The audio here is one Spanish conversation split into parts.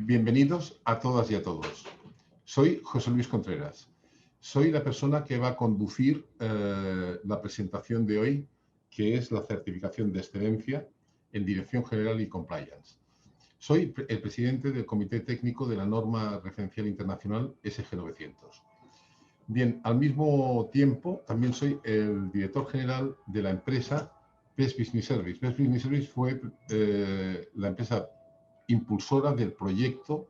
Bienvenidos a todas y a todos. Soy José Luis Contreras. Soy la persona que va a conducir la presentación de hoy, que es la certificación de excelencia en Dirección General y Compliance. Soy el presidente del Comité Técnico de la Norma Referencial Internacional SG900. Bien, al mismo tiempo, también soy el director general de la empresa Best Business Service. Best Business Service fue la empresa impulsora del proyecto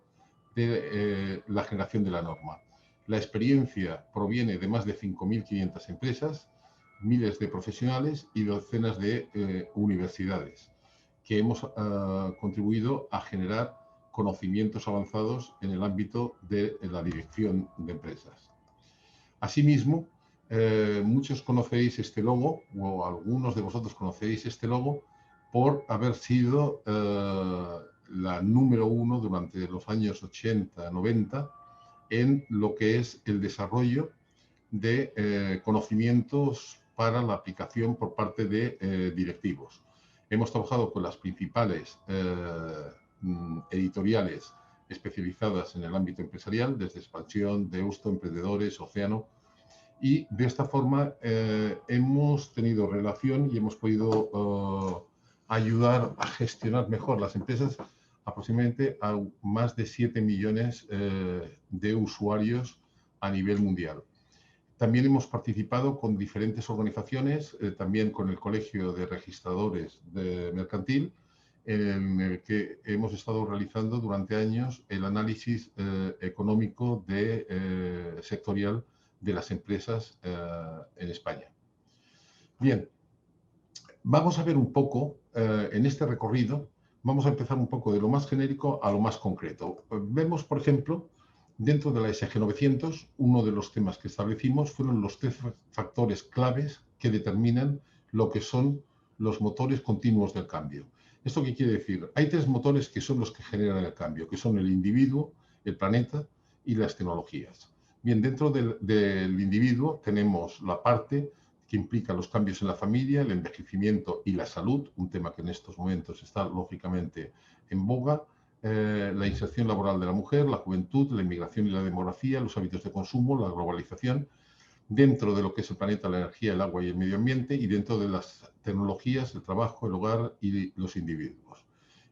de la generación de la norma. La experiencia proviene de más de 5.500 empresas, miles de profesionales y docenas de universidades que hemos contribuido a generar conocimientos avanzados en el ámbito de la dirección de empresas. Asimismo, muchos conocéis este logo, o algunos de vosotros conocéis este logo, por haber sido la número 1 durante los años 80-90 en lo que es el desarrollo de conocimientos para la aplicación por parte de directivos. Hemos trabajado con las principales editoriales especializadas en el ámbito empresarial, desde Expansión, Deusto, Emprendedores, Océano, y de esta forma hemos tenido relación y hemos podido ayudar a gestionar mejor las empresas, aproximadamente a más de 7 millones de usuarios a nivel mundial. También hemos participado con diferentes organizaciones, también con el Colegio de Registradores de Mercantil, en el que hemos estado realizando durante años el análisis económico sectorial de las empresas en España. Bien, vamos a ver un poco en este recorrido, vamos a empezar un poco de lo más genérico a lo más concreto. Vemos, por ejemplo, dentro de la SG900, uno de los temas que establecimos fueron los 3 factores claves que determinan lo que son los motores continuos del cambio. ¿Esto qué quiere decir? Hay 3 motores que son los que generan el cambio, que son el individuo, el planeta y las tecnologías. Bien, dentro del individuo tenemos la parte que implica los cambios en la familia, el envejecimiento y la salud, un tema que en estos momentos está lógicamente en boga, la inserción laboral de la mujer, la juventud, la inmigración y la demografía, los hábitos de consumo, la globalización, dentro de lo que es el planeta, la energía, el agua y el medio ambiente, y dentro de las tecnologías, el trabajo, el hogar y los individuos.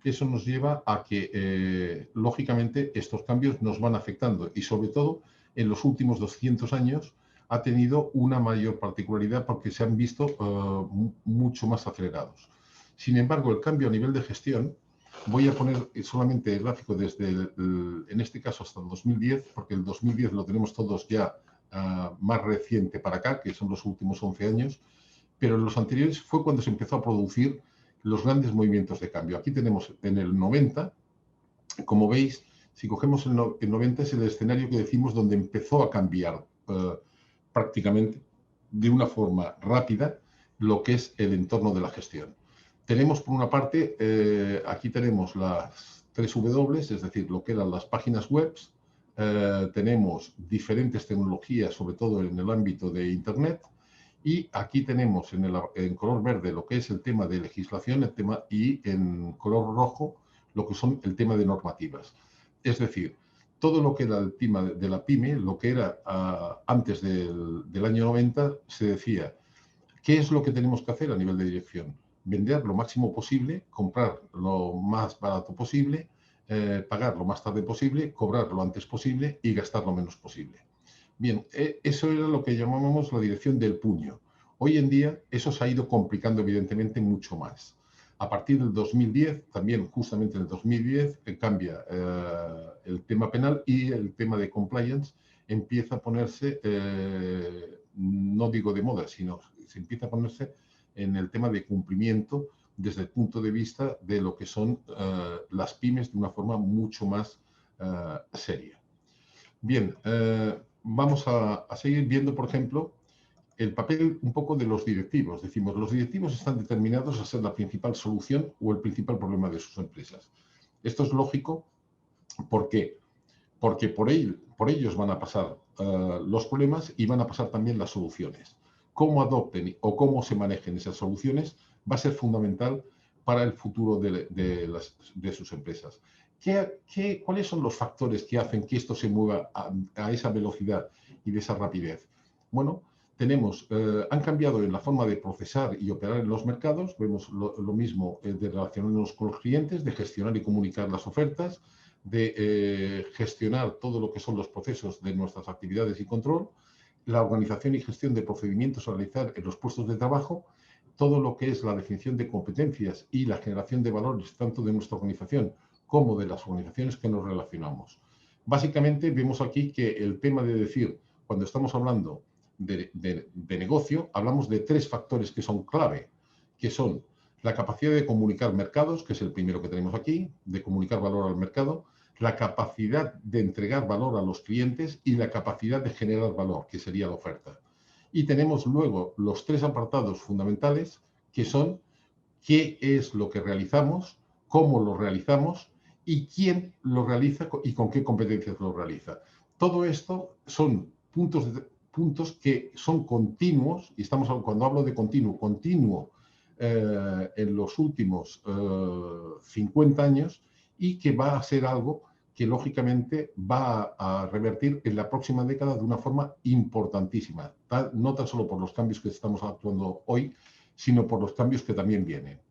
Eso nos lleva a que, lógicamente, estos cambios nos van afectando y, sobre todo, en los últimos 200 años ha tenido una mayor particularidad porque se han visto mucho más acelerados. Sin embargo, el cambio a nivel de gestión, voy a poner solamente el gráfico desde, en este caso, hasta el 2010, porque el 2010 lo tenemos todos ya más reciente para acá, que son los últimos 11 años, pero en los anteriores fue cuando se empezó a producir los grandes movimientos de cambio. Aquí tenemos en el 90, como veis, si cogemos el 90 es el escenario que decimos donde empezó a cambiar prácticamente de una forma rápida lo que es el entorno de la gestión. Tenemos por una parte, aquí tenemos las 3 W, es decir, lo que eran las páginas web, tenemos diferentes tecnologías, sobre todo en el ámbito de Internet, y aquí tenemos en color verde lo que es el tema de legislación, y en color rojo lo que son el tema de normativas. Es decir, todo lo que era el tema de la PYME, lo que era antes del año 90, se decía, ¿qué es lo que tenemos que hacer a nivel de dirección? Vender lo máximo posible, comprar lo más barato posible, pagar lo más tarde posible, cobrar lo antes posible y gastar lo menos posible. Bien, eso era lo que llamábamos la dirección del puño. Hoy en día eso se ha ido complicando evidentemente mucho más. A partir del 2010, también justamente en el 2010, cambia el tema penal y el tema de compliance empieza a ponerse, no digo de moda, sino se empieza a ponerse en el tema de cumplimiento desde el punto de vista de lo que son las pymes de una forma mucho más seria. Bien, vamos a seguir viendo, por ejemplo, el papel un poco de los directivos. Decimos, los directivos están determinados a ser la principal solución o el principal problema de sus empresas. Esto es lógico, ¿por qué? Porque por ellos van a pasar los problemas y van a pasar también las soluciones. Cómo adopten o cómo se manejen esas soluciones va a ser fundamental para el futuro de sus empresas. ¿Cuáles son los factores que hacen que esto se mueva a esa velocidad y de esa rapidez? Bueno, han cambiado en la forma de procesar y operar en los mercados. Vemos lo mismo de relacionarnos con los clientes, de gestionar y comunicar las ofertas, de gestionar todo lo que son los procesos de nuestras actividades y control, la organización y gestión de procedimientos a realizar en los puestos de trabajo, todo lo que es la definición de competencias y la generación de valores tanto de nuestra organización como de las organizaciones que nos relacionamos. Básicamente vemos aquí que el tema de decir, cuando estamos hablando de negocio, hablamos de 3 factores que son clave, que son la capacidad de comunicar mercados, que es el primero que tenemos aquí, de comunicar valor al mercado, la capacidad de entregar valor a los clientes y la capacidad de generar valor, que sería la oferta. Y tenemos luego los 3 apartados fundamentales, que son qué es lo que realizamos, cómo lo realizamos y quién lo realiza y con qué competencias lo realiza. Todo esto son puntos que son continuos, y cuando hablo de continuo en los últimos 50 años, y que va a ser algo que lógicamente va a revertir en la próxima década de una forma importantísima, no tan solo por los cambios que estamos actuando hoy, sino por los cambios que también vienen.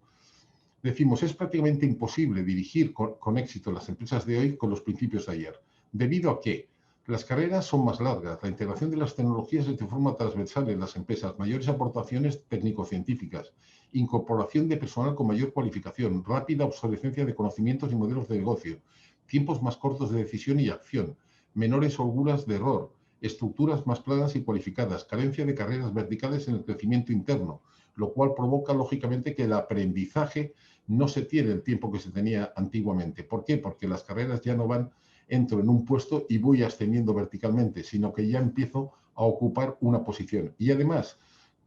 Decimos, es prácticamente imposible dirigir con éxito las empresas de hoy con los principios de ayer, debido a que las carreras son más largas, la integración de las tecnologías es de forma transversal en las empresas, mayores aportaciones técnico-científicas, incorporación de personal con mayor cualificación, rápida obsolescencia de conocimientos y modelos de negocio, tiempos más cortos de decisión y acción, menores holguras de error, estructuras más planas y cualificadas, carencia de carreras verticales en el crecimiento interno, lo cual provoca lógicamente que el aprendizaje no se tiene el tiempo que se tenía antiguamente. ¿Por qué? Porque las carreras ya no van, entro en un puesto y voy ascendiendo verticalmente, sino que ya empiezo a ocupar una posición. Y además,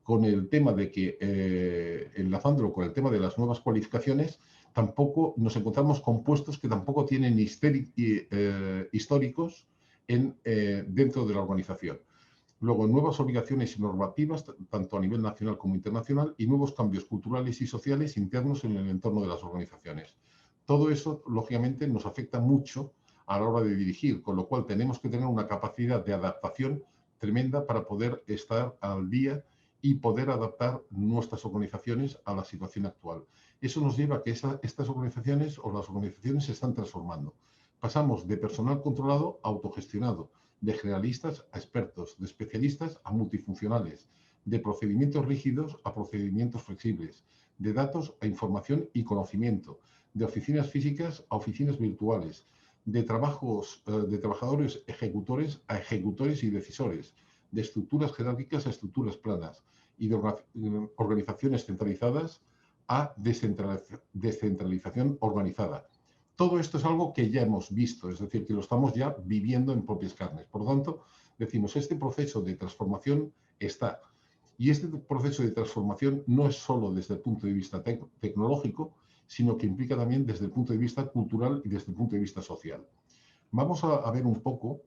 con el tema de que, enlazándolo con el tema de las nuevas cualificaciones, tampoco nos encontramos con puestos que tampoco tienen históricos dentro de la organización. Luego, nuevas obligaciones y normativas, tanto a nivel nacional como internacional, y nuevos cambios culturales y sociales internos en el entorno de las organizaciones. Todo eso, lógicamente, nos afecta mucho a la hora de dirigir, con lo cual tenemos que tener una capacidad de adaptación tremenda para poder estar al día y poder adaptar nuestras organizaciones a la situación actual. Eso nos lleva a que estas organizaciones o las organizaciones se están transformando. Pasamos de personal controlado a autogestionado, de generalistas a expertos, de especialistas a multifuncionales, de procedimientos rígidos a procedimientos flexibles, de datos a información y conocimiento, de oficinas físicas a oficinas virtuales, de trabajadores ejecutores a ejecutores y decisores, de estructuras jerárquicas a estructuras planas y de organizaciones centralizadas a descentralización organizada. Todo esto es algo que ya hemos visto, es decir, que lo estamos ya viviendo en propias carnes. Por lo tanto, decimos, este proceso de transformación está. Y este proceso de transformación no es solo desde el punto de vista tecnológico, sino que implica también desde el punto de vista cultural y desde el punto de vista social. Vamos a ver un poco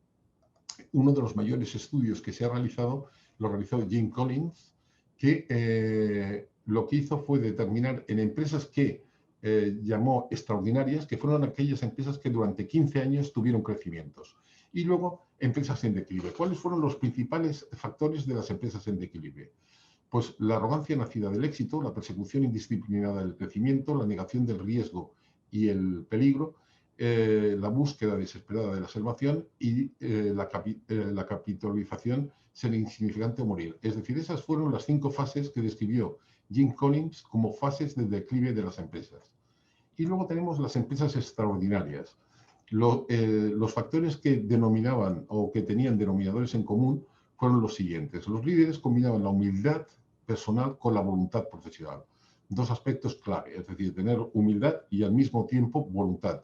uno de los mayores estudios que se ha realizado, lo realizó Jim Collins, que lo que hizo fue determinar en empresas que llamó extraordinarias, que fueron aquellas empresas que durante 15 años tuvieron crecimientos. Y luego, empresas en declive. ¿Cuáles fueron los principales factores de las empresas en declive? Pues la arrogancia nacida del éxito, la persecución indisciplinada del crecimiento, la negación del riesgo y el peligro, la búsqueda desesperada de la salvación y la capitalización ser insignificante o morir. Es decir, esas fueron las 5 fases que describió Jim Collins como fases del declive de las empresas. Y luego tenemos las empresas extraordinarias. Los factores que denominaban o que tenían denominadores en común fueron los siguientes. Los líderes combinaban la humildad personal con la voluntad profesional. 2 aspectos clave, es decir, tener humildad y al mismo tiempo voluntad.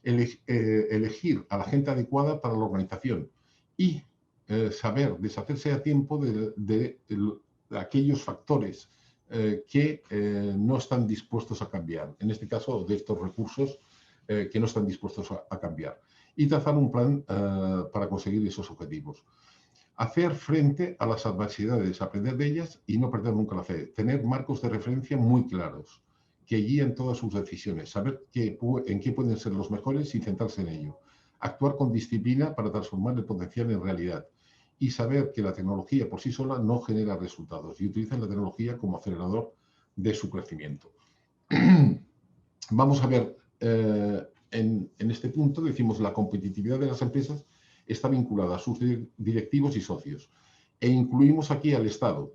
Elegir a la gente adecuada para la organización y saber deshacerse a tiempo de aquellos factores que no están dispuestos a cambiar. En este caso, de estos recursos que no están dispuestos a cambiar. Y trazar un plan para conseguir esos objetivos. Hacer frente a las adversidades, aprender de ellas y no perder nunca la fe. Tener marcos de referencia muy claros. que guíen todas sus decisiones, saber en qué pueden ser los mejores y centrarse en ello, actuar con disciplina para transformar el potencial en realidad y saber que la tecnología por sí sola no genera resultados y utilizan la tecnología como acelerador de su crecimiento. Vamos a ver, en este punto decimos la competitividad de las empresas está vinculada a sus directivos y socios e incluimos aquí al Estado.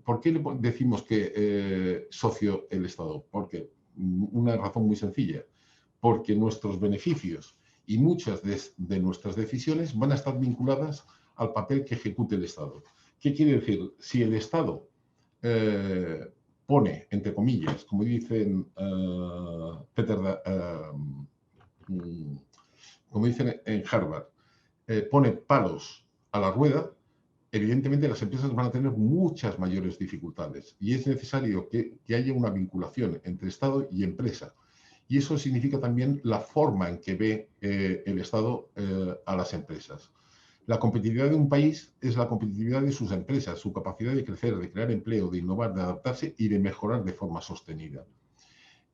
¿Por qué decimos que socio el Estado? Porque una razón muy sencilla, porque nuestros beneficios y muchas de nuestras decisiones van a estar vinculadas al papel que ejecute el Estado. ¿Qué quiere decir? Si el Estado pone, entre comillas, como dicen como dicen en Harvard, pone palos a la rueda, evidentemente las empresas van a tener muchas mayores dificultades y es necesario que haya una vinculación entre Estado y empresa. Y eso significa también la forma en que ve el Estado a las empresas. La competitividad de un país es la competitividad de sus empresas, su capacidad de crecer, de crear empleo, de innovar, de adaptarse y de mejorar de forma sostenida.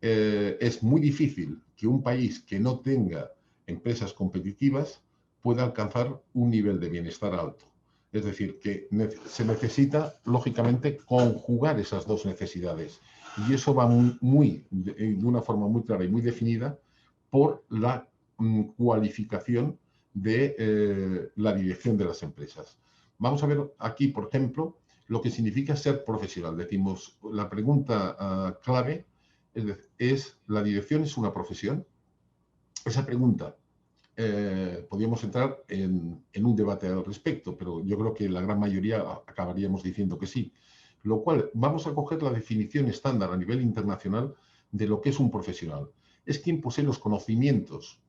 Es muy difícil que un país que no tenga empresas competitivas pueda alcanzar un nivel de bienestar alto. Es decir, que se necesita, lógicamente, conjugar esas dos necesidades. Y eso va de una forma muy clara y muy definida por la cualificación de la dirección de las empresas. Vamos a ver aquí, por ejemplo, lo que significa ser profesional. Decimos, la pregunta clave es, ¿la dirección es una profesión? Esa pregunta podríamos entrar en un debate al respecto, pero yo creo que la gran mayoría acabaríamos diciendo que sí. Lo cual, vamos a coger la definición estándar a nivel internacional de lo que es un profesional. Es quien posee los conocimientos,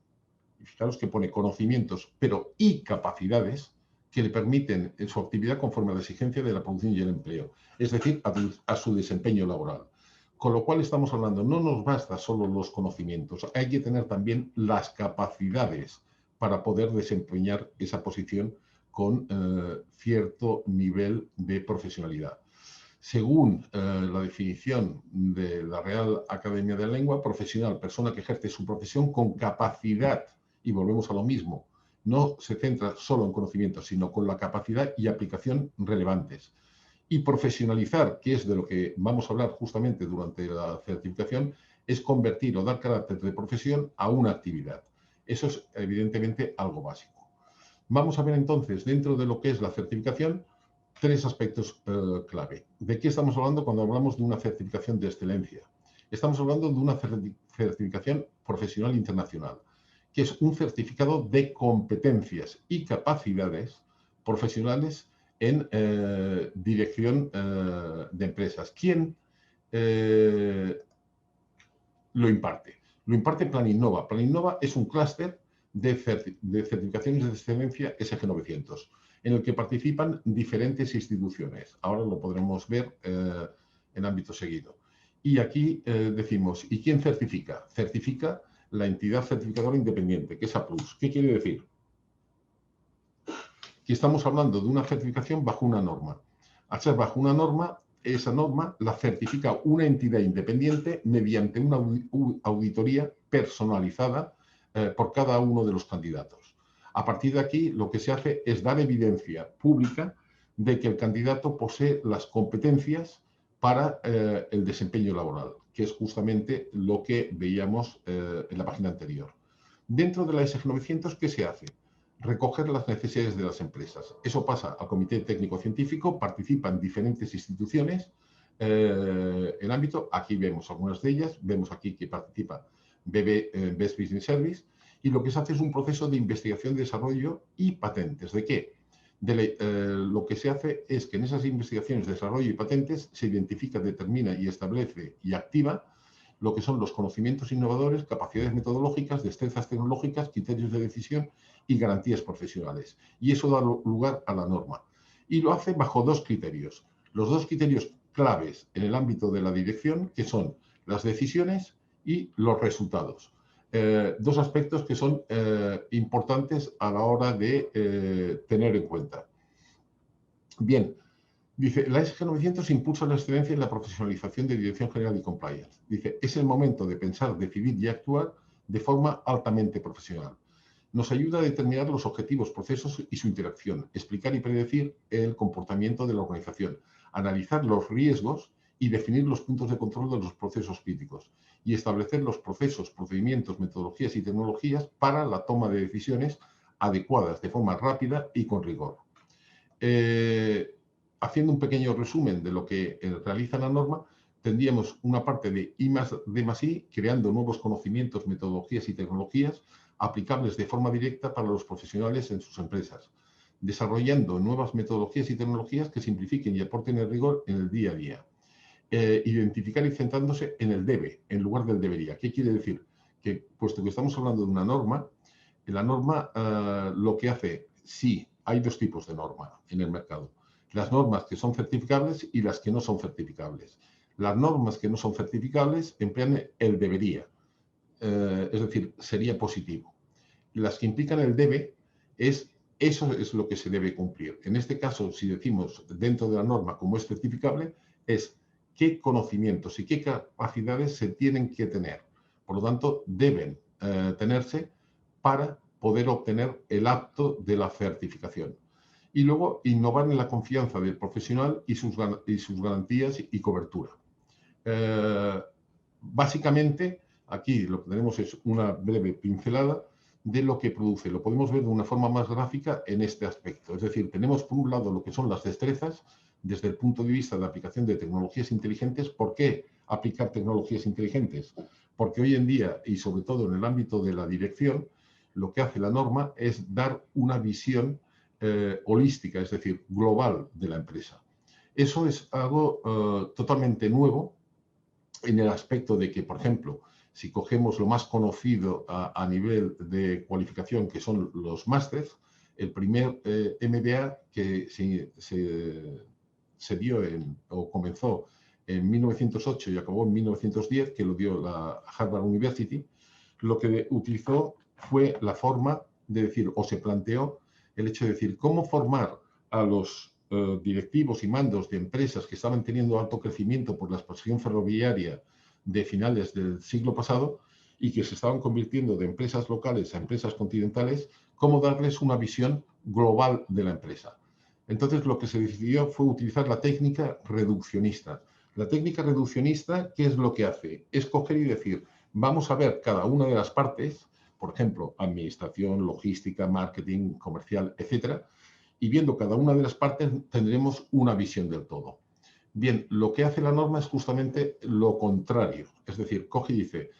y fijaros que pone conocimientos, pero y capacidades que le permiten en su actividad conforme a la exigencia de la producción y el empleo, es decir, a su desempeño laboral. Con lo cual estamos hablando, no nos basta solo los conocimientos, hay que tener también las capacidades para poder desempeñar esa posición con cierto nivel de profesionalidad. Según la definición de la Real Academia de la Lengua, profesional, persona que ejerce su profesión con capacidad, y volvemos a lo mismo, no se centra solo en conocimientos, sino con la capacidad y aplicación relevantes. Y profesionalizar, que es de lo que vamos a hablar justamente durante la certificación, es convertir o dar carácter de profesión a una actividad. Eso es evidentemente algo básico. Vamos a ver entonces, dentro de lo que es la certificación, tres aspectos clave. ¿De qué estamos hablando cuando hablamos de una certificación de excelencia? Estamos hablando de una certificación profesional internacional, que es un certificado de competencias y capacidades profesionales en dirección de empresas. ¿Quién lo imparte? Lo imparte Plan Innova. Plan Innova es un clúster de certificaciones de excelencia SG900, en el que participan diferentes instituciones. Ahora lo podremos ver en ámbito seguido. Y aquí decimos, ¿y quién certifica? Certifica la entidad certificadora independiente, que es APLUS. ¿Qué quiere decir? Que estamos hablando de una certificación bajo una norma. Al ser bajo una norma, esa norma la certifica una entidad independiente mediante una auditoría personalizada por cada uno de los candidatos. A partir de aquí, lo que se hace es dar evidencia pública de que el candidato posee las competencias para el desempeño laboral, que es justamente lo que veíamos en la página anterior. Dentro de la SG900, ¿qué se hace? Recoger las necesidades de las empresas. Eso pasa al Comité Técnico Científico, participan diferentes instituciones en ámbito, aquí vemos algunas de ellas, vemos aquí que participa Best Business Service, y lo que se hace es un proceso de investigación, desarrollo y patentes. ¿De qué? Lo que se hace es que en esas investigaciones, desarrollo y patentes se identifica, determina y establece y activa lo que son los conocimientos innovadores, capacidades metodológicas, destrezas tecnológicas, criterios de decisión y garantías profesionales. Y eso da lugar a la norma. Y lo hace bajo dos criterios. Los dos criterios claves en el ámbito de la dirección, que son las decisiones y los resultados. Dos aspectos que son importantes a la hora de tener en cuenta. Bien, Dice, la SG 900 impulsa la excelencia en la profesionalización de Dirección General y Compliance. Dice, es el momento de pensar, decidir y actuar de forma altamente profesional. Nos ayuda a determinar los objetivos, procesos y su interacción, explicar y predecir el comportamiento de la organización, analizar los riesgos y definir los puntos de control de los procesos críticos y establecer los procesos, procedimientos, metodologías y tecnologías para la toma de decisiones adecuadas de forma rápida y con rigor. Haciendo un pequeño resumen de lo que realiza la norma, tendríamos una parte de I+D+I, creando nuevos conocimientos, metodologías y tecnologías aplicables de forma directa para los profesionales en sus empresas, desarrollando nuevas metodologías y tecnologías que simplifiquen y aporten el rigor en el día a día. Identificar y centrándose en el debe, en lugar del debería. ¿Qué quiere decir? Que, puesto que estamos hablando de una norma, la norma lo que hace, sí, hay dos tipos de norma en el mercado. Las normas que son certificables y las que no son certificables. Las normas que no son certificables emplean el debería, es decir, sería positivo. Las que implican el debe, eso es lo que se debe cumplir. En este caso, si decimos dentro de la norma como es certificable, es qué conocimientos y qué capacidades se tienen que tener. Por lo tanto, deben tenerse para poder obtener el acto de la certificación. Y luego, innovar en la confianza del profesional y sus garantías y cobertura. Básicamente, aquí lo que tenemos es una breve pincelada de lo que produce. Lo podemos ver de una forma más gráfica en este aspecto. Es decir, tenemos por un lado lo que son las destrezas desde el punto de vista de aplicación de tecnologías inteligentes. ¿Por qué aplicar tecnologías inteligentes? Porque hoy en día, y sobre todo en el ámbito de la dirección, lo que hace la norma es dar una visión holística, es decir, global de la empresa. Eso es algo totalmente nuevo en el aspecto de que, por ejemplo, si cogemos lo más conocido a nivel de cualificación, que son los másters, el primer MBA que se dio o comenzó en 1908 y acabó en 1910, que lo dio la Harvard University, lo que utilizó fue la forma de decir, o se planteó el hecho de decir, cómo formar a los directivos y mandos de empresas que estaban teniendo alto crecimiento por la expansión ferroviaria de finales del siglo pasado y que se estaban convirtiendo de empresas locales a empresas continentales, cómo darles una visión global de la empresa. Entonces, lo que se decidió fue utilizar la técnica reduccionista. La técnica reduccionista, ¿qué es lo que hace? Es coger y decir, vamos a ver cada una de las partes, por ejemplo, administración, logística, marketing, comercial, etcétera, y viendo cada una de las partes tendremos una visión del todo. Bien, lo que hace la norma es justamente lo contrario, es decir, coge y dice,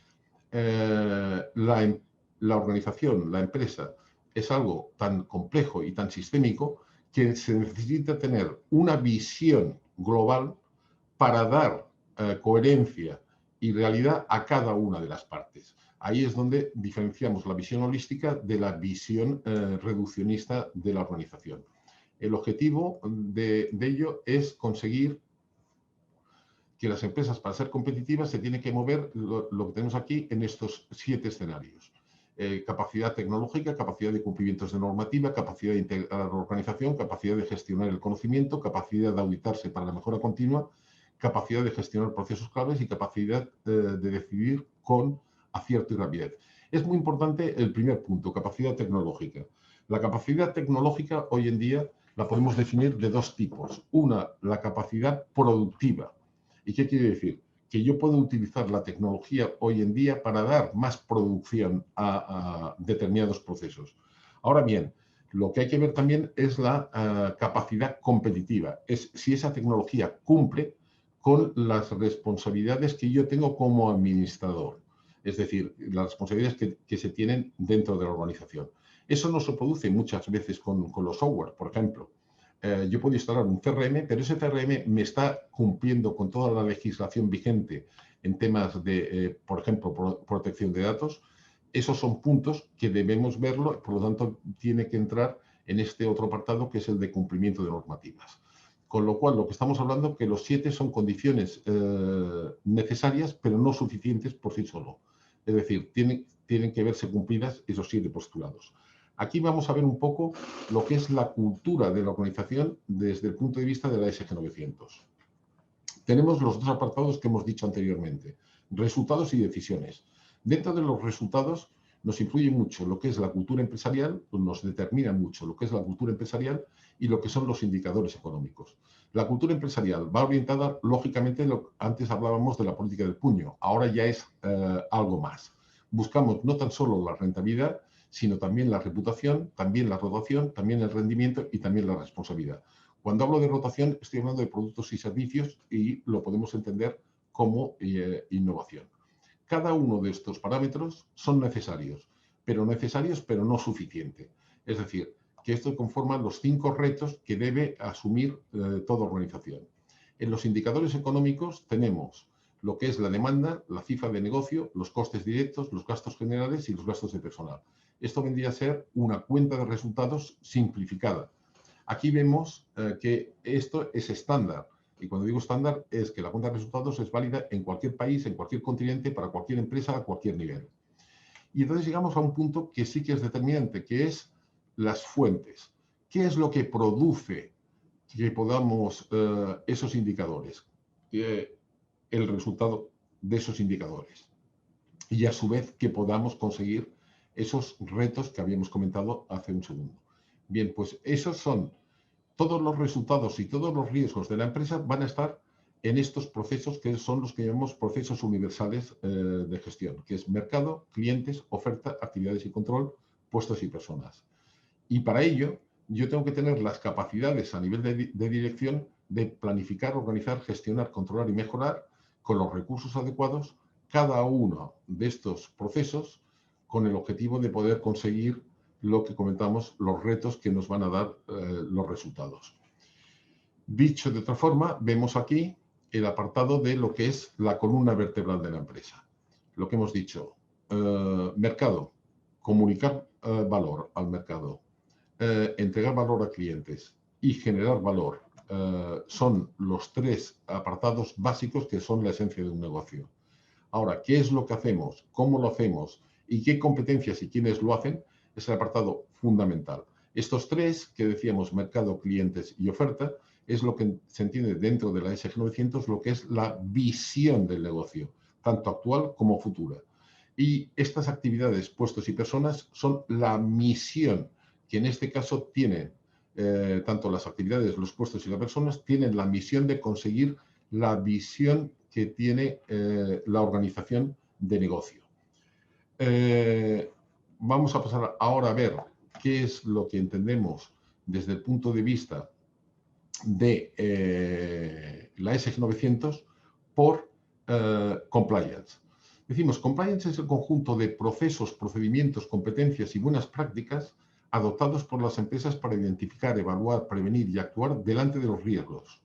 la organización, la empresa, es algo tan complejo y tan sistémico que se necesita tener una visión global para dar coherencia y realidad a cada una de las partes. Ahí es donde diferenciamos la visión holística de la visión reduccionista de la organización. El objetivo de ello es conseguir que las empresas, para ser competitivas, se tienen que mover lo que tenemos aquí en estos 7 escenarios. Capacidad tecnológica, capacidad de cumplimientos de normativa, capacidad de integrar la organización, capacidad de gestionar el conocimiento, capacidad de auditarse para la mejora continua, capacidad de gestionar procesos claves y capacidad de decidir con acierto y rapidez. Es muy importante el primer punto, capacidad tecnológica. La capacidad tecnológica hoy en día la podemos definir de dos tipos. Una, la capacidad productiva. ¿Y qué quiere decir? Que yo puedo utilizar la tecnología hoy en día para dar más producción a determinados procesos. Ahora bien, lo que hay que ver también es la capacidad competitiva. Es si esa tecnología cumple con las responsabilidades que yo tengo como administrador. Es decir, las responsabilidades que se tienen dentro de la organización. Eso no se produce muchas veces con los software, por ejemplo. Yo puedo instalar un CRM, pero ese CRM me está cumpliendo con toda la legislación vigente en temas de, por ejemplo, protección de datos. Esos son puntos que debemos verlo, por lo tanto, tiene que entrar en este otro apartado que es el de cumplimiento de normativas. Con lo cual, lo que estamos hablando es que los 7 son condiciones necesarias, pero no suficientes por sí solo. Es decir, tienen que verse cumplidas esos 7 postulados. Aquí vamos a ver un poco lo que es la cultura de la organización desde el punto de vista de la SG 900. Tenemos los dos apartados que hemos dicho anteriormente, resultados y decisiones. Dentro de los resultados nos influye mucho lo que es la cultura empresarial, nos determina mucho lo que es la cultura empresarial y lo que son los indicadores económicos. La cultura empresarial va orientada, lógicamente, antes hablábamos de la política del puño, ahora ya es algo más. Buscamos no tan solo la rentabilidad, sino también la reputación, también la rotación, también el rendimiento y también la responsabilidad. Cuando hablo de rotación, estoy hablando de productos y servicios y lo podemos entender como innovación. Cada uno de estos parámetros son necesarios, pero no suficiente. Es decir, que esto conforma los 5 retos que debe asumir toda organización. En los indicadores económicos tenemos lo que es la demanda, la cifra de negocio, los costes directos, los gastos generales y los gastos de personal. Esto vendría a ser una cuenta de resultados simplificada. Aquí vemos que esto es estándar. Y cuando digo estándar es que la cuenta de resultados es válida en cualquier país, en cualquier continente, para cualquier empresa, a cualquier nivel. Y entonces llegamos a un punto que sí que es determinante, que es las fuentes. ¿Qué es lo que produce que podamos esos indicadores? El resultado de esos indicadores. Y a su vez que podamos conseguir esos retos que habíamos comentado hace un segundo. Bien, pues esos son todos los resultados y todos los riesgos de la empresa van a estar en estos procesos que son los que llamamos procesos universales de gestión, que es mercado, clientes, oferta, actividades y control, puestos y personas. Y para ello, yo tengo que tener las capacidades a nivel de dirección de planificar, organizar, gestionar, controlar y mejorar con los recursos adecuados cada uno de estos procesos con el objetivo de poder conseguir lo que comentamos, los retos que nos van a dar los resultados. Dicho de otra forma, vemos aquí el apartado de lo que es la columna vertebral de la empresa. Lo que hemos dicho, mercado, comunicar valor al mercado, entregar valor a clientes y generar valor son los 3 apartados básicos que son la esencia de un negocio. Ahora, ¿qué es lo que hacemos? ¿Cómo lo hacemos? ¿Y qué competencias y quiénes lo hacen? Es el apartado fundamental. Estos 3 que decíamos, mercado, clientes y oferta, es lo que se entiende dentro de la SG 900, lo que es la visión del negocio, tanto actual como futura. Y estas actividades, puestos y personas son la misión que en este caso tienen, tanto las actividades, los puestos y las personas, tienen la misión de conseguir la visión que tiene la organización de negocio. Vamos a pasar ahora a ver qué es lo que entendemos desde el punto de vista de la SG 900 por compliance. Decimos, compliance es el conjunto de procesos, procedimientos, competencias y buenas prácticas adoptados por las empresas para identificar, evaluar, prevenir y actuar delante de los riesgos,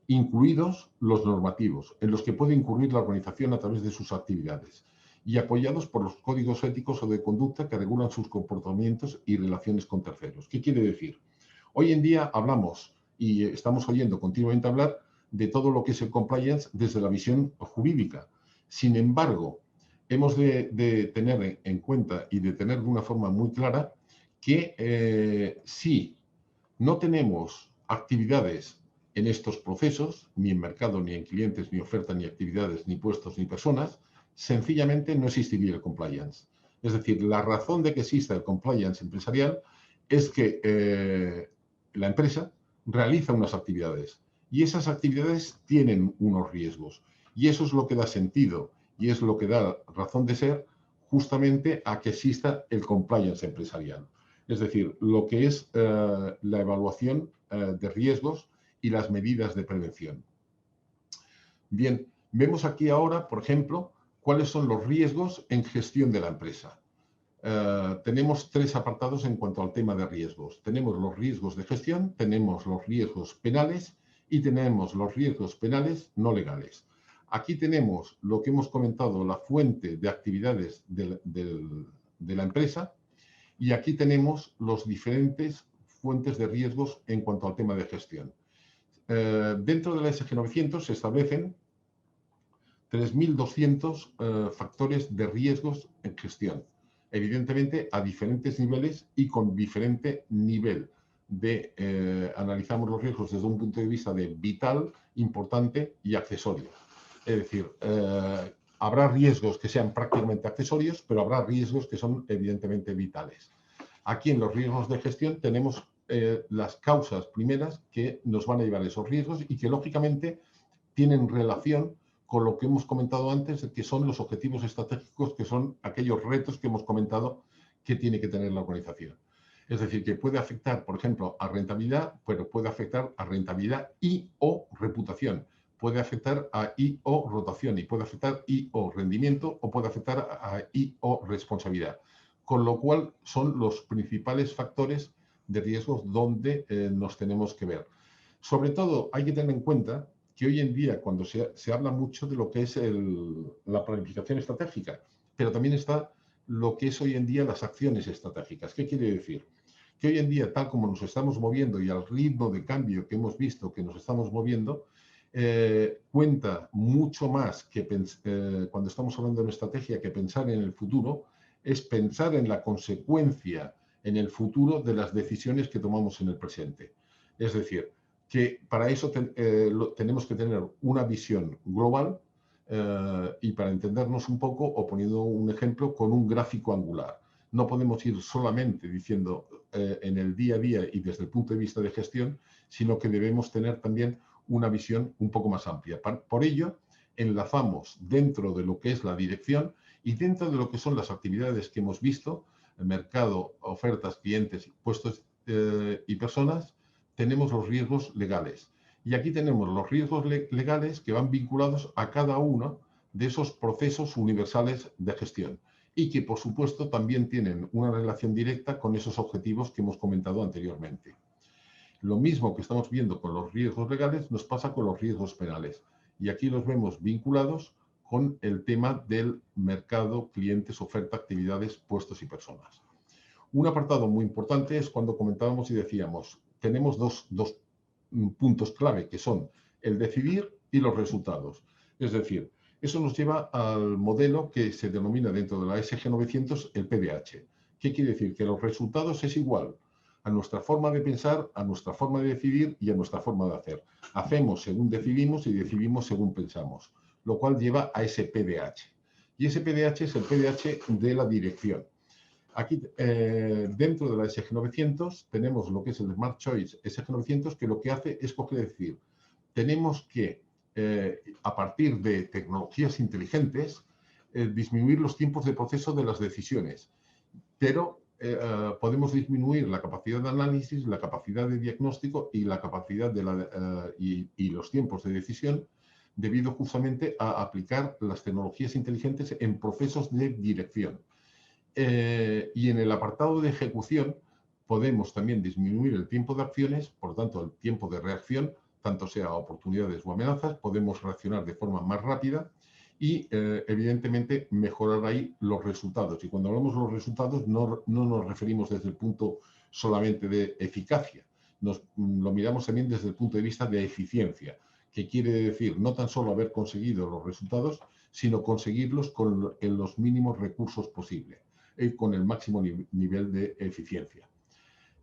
incluidos los normativos, en los que puede incurrir la organización a través de sus actividades, y apoyados por los códigos éticos o de conducta que regulan sus comportamientos y relaciones con terceros. ¿Qué quiere decir? Hoy en día hablamos y estamos oyendo continuamente hablar de todo lo que es el compliance desde la visión jurídica. Sin embargo, hemos de tener en cuenta y de tener de una forma muy clara que si no tenemos actividades en estos procesos, ni en mercado, ni en clientes, ni oferta, ni actividades, ni puestos, ni personas, sencillamente no existiría el compliance. Es decir, la razón de que exista el compliance empresarial es que la empresa realiza unas actividades y esas actividades tienen unos riesgos y eso es lo que da sentido y es lo que da razón de ser justamente a que exista el compliance empresarial. Es decir, lo que es la evaluación de riesgos y las medidas de prevención. Bien, vemos aquí ahora, por ejemplo, cuáles son los riesgos en gestión de la empresa. Tenemos 3 apartados en cuanto al tema de riesgos. Tenemos los riesgos de gestión, tenemos los riesgos penales y tenemos los riesgos penales no legales. Aquí tenemos lo que hemos comentado, la fuente de actividades de la empresa, y aquí tenemos los diferentes fuentes de riesgos en cuanto al tema de gestión. Dentro de la SG 900 se establecen 3.200 factores de riesgos en gestión. evidentemente a diferentes niveles y con diferente nivel de analizamos los riesgos desde un punto de vista de vital, importante y accesorio. Es decir, habrá riesgos que sean prácticamente accesorios, pero habrá riesgos que son evidentemente vitales. Aquí en los riesgos de gestión tenemos las causas primeras que nos van a llevar a esos riesgos y que lógicamente tienen relación con lo que hemos comentado antes, que son los objetivos estratégicos, que son aquellos retos que hemos comentado que tiene que tener la organización. Es decir, que puede afectar, por ejemplo, a rentabilidad, pero puede afectar a rentabilidad y o reputación. Puede afectar a y o rotación y puede afectar y o rendimiento o puede afectar a y o responsabilidad. Con lo cual son los principales factores de riesgos donde nos tenemos que ver. Sobre todo hay que tener en cuenta que hoy en día cuando se habla mucho de lo que es la planificación estratégica, pero también está lo que es hoy en día las acciones estratégicas. ¿Qué quiere decir? Que hoy en día, tal como nos estamos moviendo y al ritmo de cambio que hemos visto que nos estamos moviendo, cuenta mucho más que cuando estamos hablando de una estrategia que pensar en el futuro, es pensar en la consecuencia en el futuro de las decisiones que tomamos en el presente. Es decir, que para eso tenemos que tener una visión global y para entendernos un poco, o poniendo un ejemplo, con un gráfico angular. No podemos ir solamente diciendo en el día a día y desde el punto de vista de gestión, sino que debemos tener también una visión un poco más amplia. Por ello, enlazamos dentro de lo que es la dirección y dentro de lo que son las actividades que hemos visto, el mercado, ofertas, clientes, puestos y personas, tenemos los riesgos legales. Y aquí tenemos los riesgos legales que van vinculados a cada uno de esos procesos universales de gestión y que, por supuesto, también tienen una relación directa con esos objetivos que hemos comentado anteriormente. Lo mismo que estamos viendo con los riesgos legales nos pasa con los riesgos penales. Y aquí los vemos vinculados con el tema del mercado, clientes, oferta, actividades, puestos y personas. Un apartado muy importante es cuando comentábamos y decíamos, tenemos dos puntos clave que son el decidir y los resultados. Es decir, eso nos lleva al modelo que se denomina dentro de la SG 900 el PDH. ¿Qué quiere decir? Que los resultados es igual a nuestra forma de pensar, a nuestra forma de decidir y a nuestra forma de hacer. Hacemos según decidimos y decidimos según pensamos, lo cual lleva a ese PDH. Y ese PDH es el PDH de la dirección. Aquí, dentro de la SG 900, tenemos lo que es el Smart Choice SG 900, que lo que hace es decir, tenemos que, a partir de tecnologías inteligentes, disminuir los tiempos de proceso de las decisiones, pero podemos disminuir la capacidad de análisis, la capacidad de diagnóstico y la capacidad de y los tiempos de decisión debido justamente a aplicar las tecnologías inteligentes en procesos de dirección. Y en el apartado de ejecución podemos también disminuir el tiempo de acciones, por tanto el tiempo de reacción, tanto sea a oportunidades o amenazas, podemos reaccionar de forma más rápida y evidentemente mejorar ahí los resultados. Y cuando hablamos de los resultados no nos referimos desde el punto solamente de eficacia, lo miramos también desde el punto de vista de eficiencia, que quiere decir no tan solo haber conseguido los resultados, sino conseguirlos con los mínimos recursos posibles, con el máximo nivel de eficiencia.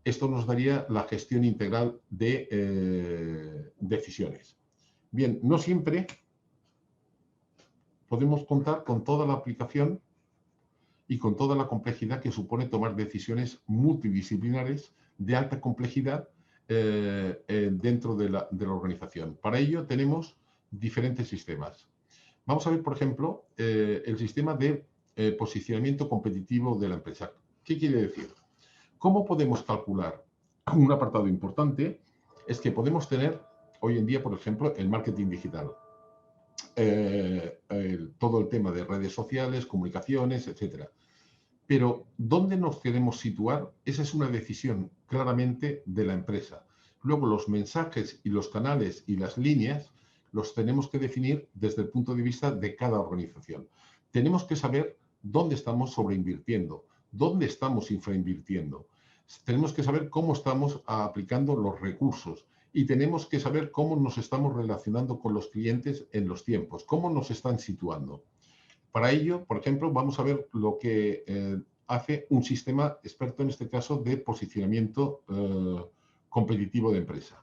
Esto nos daría la gestión integral de decisiones. Bien, no siempre podemos contar con toda la aplicación y con toda la complejidad que supone tomar decisiones multidisciplinares de alta complejidad dentro de la organización. Para ello tenemos diferentes sistemas. Vamos a ver, por ejemplo, el sistema de posicionamiento competitivo de la empresa. ¿Qué quiere decir? ¿Cómo podemos calcular? Un apartado importante es que podemos tener hoy en día, por ejemplo, el marketing digital. Todo el tema de redes sociales, comunicaciones, etcétera. Pero, ¿dónde nos queremos situar? Esa es una decisión claramente de la empresa. Luego, los mensajes y los canales y las líneas los tenemos que definir desde el punto de vista de cada organización. Tenemos que saber dónde estamos sobreinvirtiendo, dónde estamos infrainvirtiendo. Tenemos que saber cómo estamos aplicando los recursos y tenemos que saber cómo nos estamos relacionando con los clientes en los tiempos, cómo nos están situando. Para ello, por ejemplo, vamos a ver lo que hace un sistema experto, en este caso, de posicionamiento competitivo de empresa.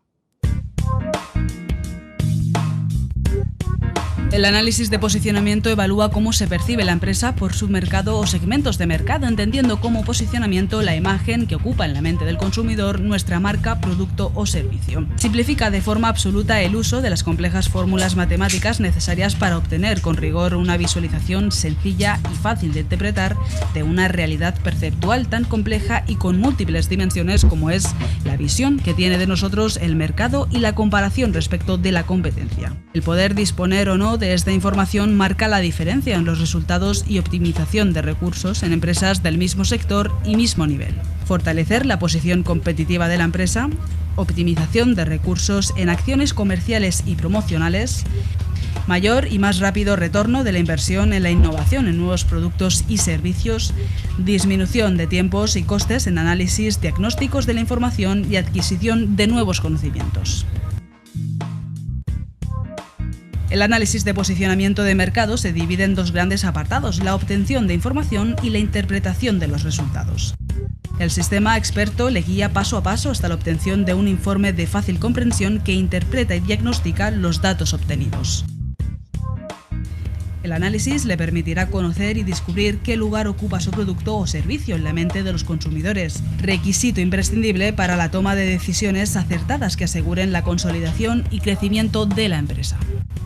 El análisis de posicionamiento evalúa cómo se percibe la empresa por su mercado o segmentos de mercado, entendiendo como posicionamiento la imagen que ocupa en la mente del consumidor nuestra marca, producto o servicio. Simplifica de forma absoluta el uso de las complejas fórmulas matemáticas necesarias para obtener con rigor una visualización sencilla y fácil de interpretar de una realidad perceptual tan compleja y con múltiples dimensiones como es la visión que tiene de nosotros el mercado y la comparación respecto de la competencia. El poder disponer o no de esta información marca la diferencia en los resultados y optimización de recursos en empresas del mismo sector y mismo nivel. Fortalecer la posición competitiva de la empresa, optimización de recursos en acciones comerciales y promocionales, mayor y más rápido retorno de la inversión en la innovación en nuevos productos y servicios, disminución de tiempos y costes en análisis, diagnósticos de la información y adquisición de nuevos conocimientos. El análisis de posicionamiento de mercado se divide en dos grandes apartados: la obtención de información y la interpretación de los resultados. El sistema experto le guía paso a paso hasta la obtención de un informe de fácil comprensión que interpreta y diagnostica los datos obtenidos. El análisis le permitirá conocer y descubrir qué lugar ocupa su producto o servicio en la mente de los consumidores, requisito imprescindible para la toma de decisiones acertadas que aseguren la consolidación y crecimiento de la empresa.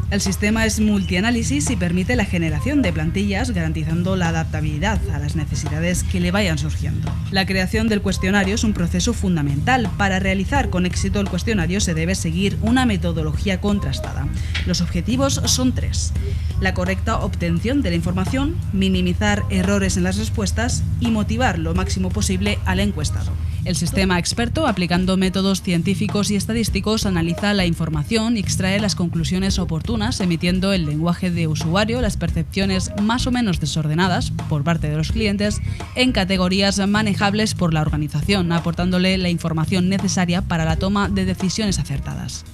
El sistema es multianálisis y permite la generación de plantillas, garantizando la adaptabilidad a las necesidades que le vayan surgiendo. La creación del cuestionario es un proceso fundamental. Para realizar con éxito el cuestionario se debe seguir una metodología contrastada. Los objetivos son tres: la correcta obtención de la información, minimizar errores en las respuestas y motivar lo máximo posible al encuestado. El sistema experto, aplicando métodos científicos y estadísticos, analiza la información y extrae las conclusiones oportunas, emitiendo el lenguaje de usuario, las percepciones más o menos desordenadas por parte de los clientes, en categorías manejables por la organización, aportándole la información necesaria para la toma de decisiones acertadas.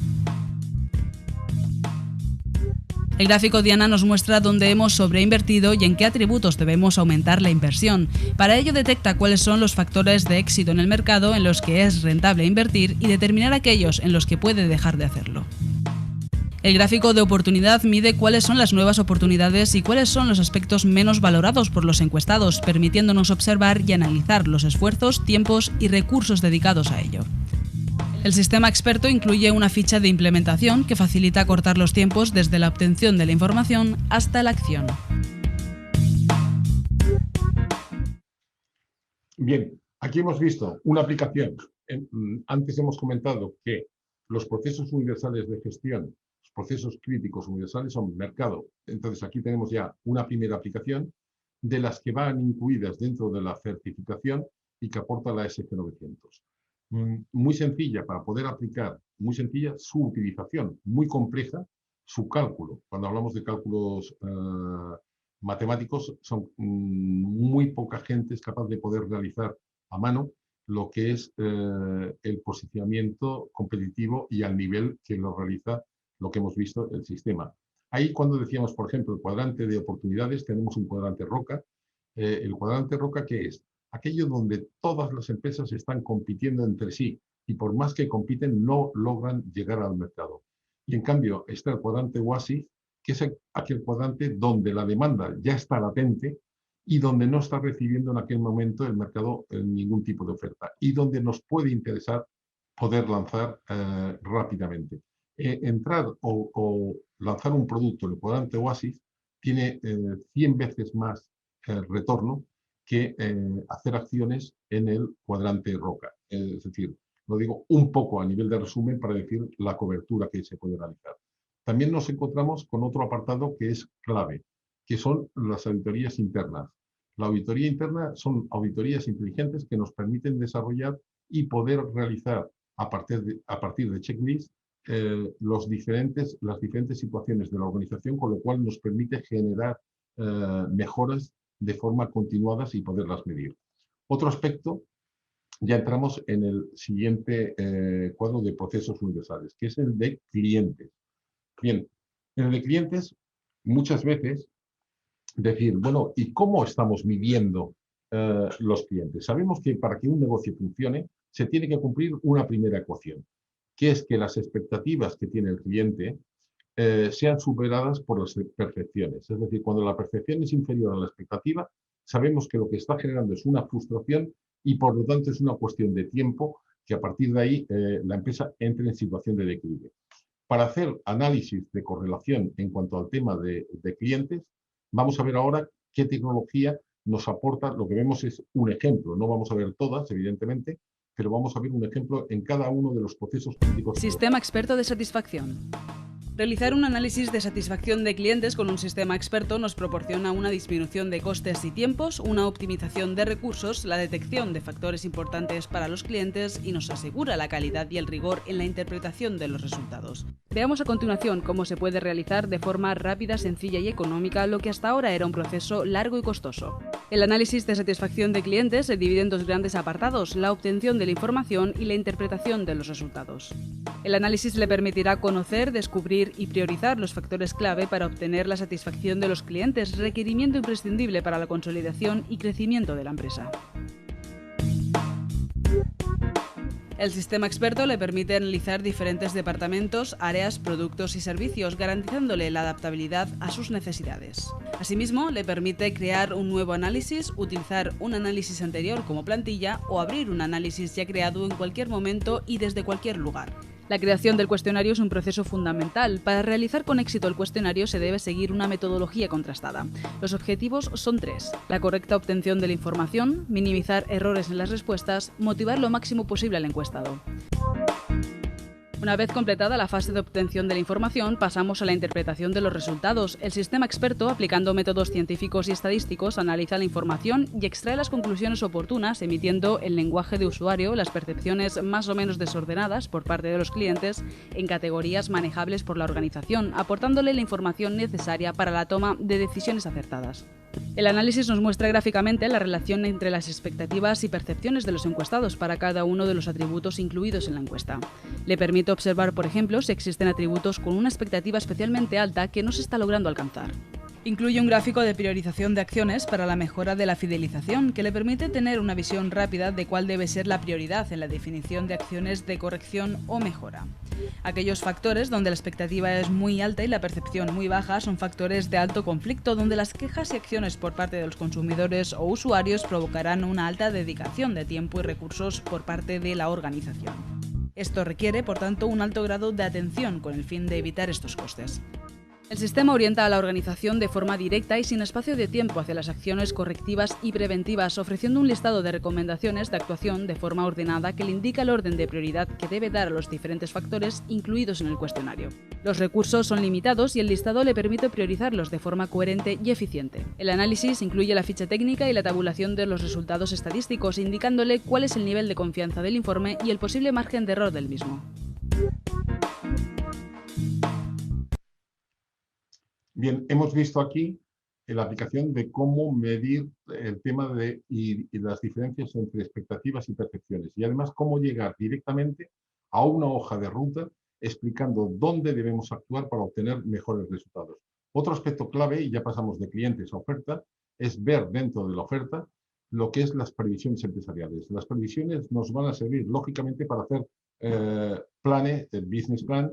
El gráfico Diana nos muestra dónde hemos sobreinvertido y en qué atributos debemos aumentar la inversión. Para ello detecta cuáles son los factores de éxito en el mercado en los que es rentable invertir y determinar aquellos en los que puede dejar de hacerlo. El gráfico de oportunidad mide cuáles son las nuevas oportunidades y cuáles son los aspectos menos valorados por los encuestados, permitiéndonos observar y analizar los esfuerzos, tiempos y recursos dedicados a ello. El sistema experto incluye una ficha de implementación que facilita cortar los tiempos desde la obtención de la información hasta la acción. Bien, aquí hemos visto una aplicación. Antes hemos comentado que los procesos universales de gestión, los procesos críticos universales son mercado. Entonces aquí tenemos ya una primera aplicación de las que van incluidas dentro de la certificación y que aporta la SG900. Muy sencilla para poder aplicar, muy sencilla su utilización, muy compleja su cálculo. Cuando hablamos de cálculos matemáticos, son muy poca gente es capaz de poder realizar a mano lo que es el posicionamiento competitivo y al nivel que lo realiza lo que hemos visto el sistema. Ahí cuando decíamos, por ejemplo, el cuadrante de oportunidades, tenemos un cuadrante roca. El cuadrante roca, ¿qué es? Aquello donde todas las empresas están compitiendo entre sí y por más que compiten no logran llegar al mercado. Y en cambio está el cuadrante oasis, que es aquel cuadrante donde la demanda ya está latente y donde no está recibiendo en aquel momento el mercado ningún tipo de oferta y donde nos puede interesar poder lanzar rápidamente. Entrar o lanzar un producto en el cuadrante oasis tiene 100 veces más retorno que hacer acciones en el cuadrante roca. Es decir, lo digo un poco a nivel de resumen para decir la cobertura que se puede realizar. También nos encontramos con otro apartado que es clave, que son las auditorías internas. La auditoría interna son auditorías inteligentes que nos permiten desarrollar y poder realizar a partir de checklist las diferentes situaciones de la organización, con lo cual nos permite generar mejoras de forma continuada y poderlas medir. Otro aspecto, ya entramos en el siguiente cuadro de procesos universales, que es el de clientes. Bien, en el de clientes, muchas veces decir, bueno, ¿y cómo estamos midiendo los clientes. Sabemos que para que un negocio funcione se tiene que cumplir una primera ecuación, que es que las expectativas que tiene el cliente sean superadas por las percepciones. Es decir, cuando la percepción es inferior a la expectativa, sabemos que lo que está generando es una frustración y por lo tanto es una cuestión de tiempo que a partir de ahí la empresa entre en situación de declive. Para hacer análisis de correlación en cuanto al tema de clientes, vamos a ver ahora qué tecnología nos aporta. Lo que vemos es un ejemplo, no vamos a ver todas, evidentemente, pero vamos a ver un ejemplo en cada uno de los procesos críticos. Sistema experto de satisfacción. Realizar un análisis de satisfacción de clientes con un sistema experto nos proporciona una disminución de costes y tiempos, una optimización de recursos, la detección de factores importantes para los clientes y nos asegura la calidad y el rigor en la interpretación de los resultados. Veamos a continuación cómo se puede realizar de forma rápida, sencilla y económica lo que hasta ahora era un proceso largo y costoso. El análisis de satisfacción de clientes se divide en dos grandes apartados: la obtención de la información y la interpretación de los resultados. El análisis le permitirá conocer, descubrir y priorizar los factores clave para obtener la satisfacción de los clientes, requerimiento imprescindible para la consolidación y crecimiento de la empresa. El sistema experto le permite analizar diferentes departamentos, áreas, productos y servicios, garantizándole la adaptabilidad a sus necesidades. Asimismo, le permite crear un nuevo análisis, utilizar un análisis anterior como plantilla o abrir un análisis ya creado en cualquier momento y desde cualquier lugar. La creación del cuestionario es un proceso fundamental. Para realizar con éxito el cuestionario se debe seguir una metodología contrastada. Los objetivos son tres: la correcta obtención de la información, minimizar errores en las respuestas, motivar lo máximo posible al encuestado. Una vez completada la fase de obtención de la información, pasamos a la interpretación de los resultados. El sistema experto, aplicando métodos científicos y estadísticos, analiza la información y extrae las conclusiones oportunas, emitiendo el lenguaje de usuario, las percepciones más o menos desordenadas por parte de los clientes, en categorías manejables por la organización, aportándole la información necesaria para la toma de decisiones acertadas. El análisis nos muestra gráficamente la relación entre las expectativas y percepciones de los encuestados para cada uno de los atributos incluidos en la encuesta. Le permite observar, por ejemplo, si existen atributos con una expectativa especialmente alta que no se está logrando alcanzar. Incluye un gráfico de priorización de acciones para la mejora de la fidelización, que le permite tener una visión rápida de cuál debe ser la prioridad en la definición de acciones de corrección o mejora. Aquellos factores donde la expectativa es muy alta y la percepción muy baja son factores de alto conflicto, donde las quejas y acciones por parte de los consumidores o usuarios provocarán una alta dedicación de tiempo y recursos por parte de la organización. Esto requiere, por tanto, un alto grado de atención con el fin de evitar estos costes. El sistema orienta a la organización de forma directa y sin espacio de tiempo hacia las acciones correctivas y preventivas, ofreciendo un listado de recomendaciones de actuación de forma ordenada que le indica el orden de prioridad que debe dar a los diferentes factores incluidos en el cuestionario. Los recursos son limitados y el listado le permite priorizarlos de forma coherente y eficiente. El análisis incluye la ficha técnica y la tabulación de los resultados estadísticos, indicándole cuál es el nivel de confianza del informe y el posible margen de error del mismo. Bien, hemos visto aquí la aplicación de cómo medir el tema y las diferencias entre expectativas y percepciones, y además cómo llegar directamente a una hoja de ruta explicando dónde debemos actuar para obtener mejores resultados. Otro aspecto clave, y ya pasamos de clientes a oferta, es ver dentro de la oferta lo que es las previsiones empresariales. Las previsiones nos van a servir, lógicamente, para hacer planes, el business plan,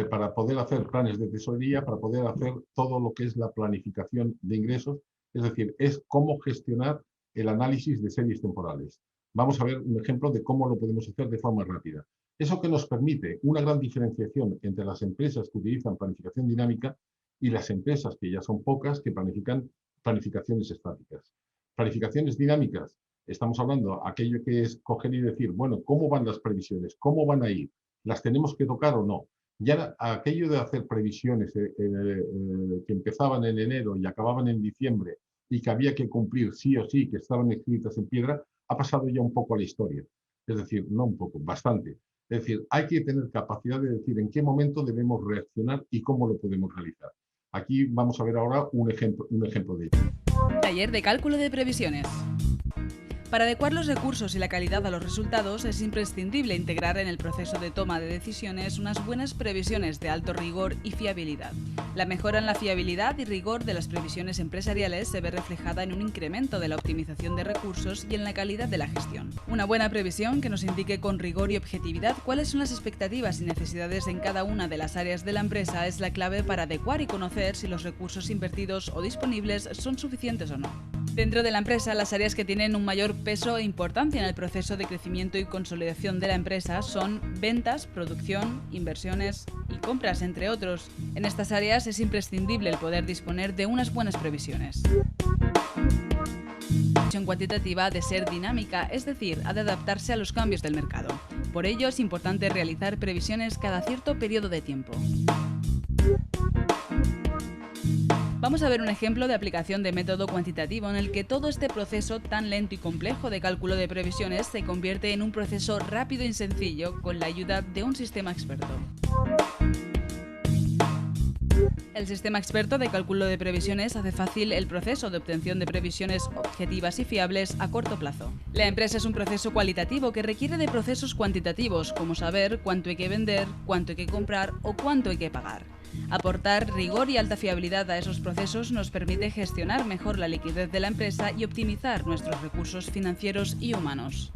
para poder hacer planes de tesorería, para poder hacer todo lo que es la planificación de ingresos, es decir, es cómo gestionar el análisis de series temporales. Vamos a ver un ejemplo de cómo lo podemos hacer de forma rápida. Eso que nos permite una gran diferenciación entre las empresas que utilizan planificación dinámica y las empresas, que ya son pocas, que planifican planificaciones estáticas. Planificaciones dinámicas, estamos hablando de aquello que es coger y decir, bueno, ¿cómo van las previsiones? ¿Cómo van a ir? ¿Las tenemos que tocar o no? Ya aquello de hacer previsiones que empezaban en enero y acababan en diciembre y que había que cumplir sí o sí, que estaban escritas en piedra, ha pasado ya un poco a la historia. Es decir, no un poco, bastante. Es decir, hay que tener capacidad de decir en qué momento debemos reaccionar y cómo lo podemos realizar. Aquí vamos a ver ahora un ejemplo de ello. Taller de cálculo de previsiones. Para adecuar los recursos y la calidad a los resultados, es imprescindible integrar en el proceso de toma de decisiones unas buenas previsiones de alto rigor y fiabilidad. La mejora en la fiabilidad y rigor de las previsiones empresariales se ve reflejada en un incremento de la optimización de recursos y en la calidad de la gestión. Una buena previsión que nos indique con rigor y objetividad cuáles son las expectativas y necesidades en cada una de las áreas de la empresa es la clave para adecuar y conocer si los recursos invertidos o disponibles son suficientes o no. Dentro de la empresa, las áreas que tienen un mayor peso e importancia en el proceso de crecimiento y consolidación de la empresa son ventas, producción, inversiones y compras, entre otros. En estas áreas es imprescindible el poder disponer de unas buenas previsiones. La previsión cuantitativa ha de ser dinámica, es decir, ha de adaptarse a los cambios del mercado. Por ello, es importante realizar previsiones cada cierto periodo de tiempo. Vamos a ver un ejemplo de aplicación de método cuantitativo en el que todo este proceso tan lento y complejo de cálculo de previsiones se convierte en un proceso rápido y sencillo con la ayuda de un sistema experto. El sistema experto de cálculo de previsiones hace fácil el proceso de obtención de previsiones objetivas y fiables a corto plazo. La empresa es un proceso cualitativo que requiere de procesos cuantitativos, como saber cuánto hay que vender, cuánto hay que comprar o cuánto hay que pagar. Aportar rigor y alta fiabilidad a esos procesos nos permite gestionar mejor la liquidez de la empresa y optimizar nuestros recursos financieros y humanos.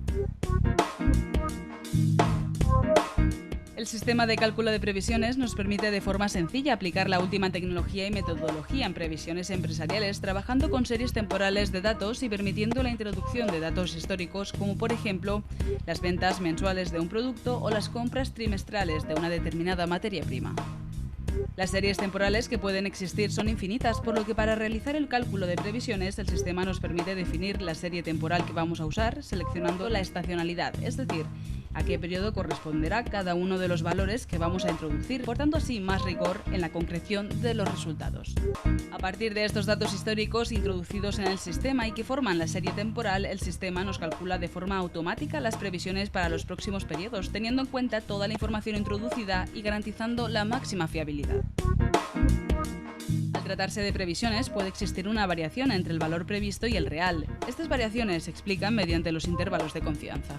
El sistema de cálculo de previsiones nos permite de forma sencilla aplicar la última tecnología y metodología en previsiones empresariales, trabajando con series temporales de datos y permitiendo la introducción de datos históricos como, por ejemplo, las ventas mensuales de un producto o las compras trimestrales de una determinada materia prima. Las series temporales que pueden existir son infinitas, por lo que para realizar el cálculo de previsiones el sistema nos permite definir la serie temporal que vamos a usar seleccionando la estacionalidad, es decir, a qué periodo corresponderá cada uno de los valores que vamos a introducir, aportando así más rigor en la concreción de los resultados. A partir de estos datos históricos introducidos en el sistema y que forman la serie temporal, el sistema nos calcula de forma automática las previsiones para los próximos periodos, teniendo en cuenta toda la información introducida y garantizando la máxima fiabilidad. Al tratarse de previsiones, puede existir una variación entre el valor previsto y el real. Estas variaciones se explican mediante los intervalos de confianza.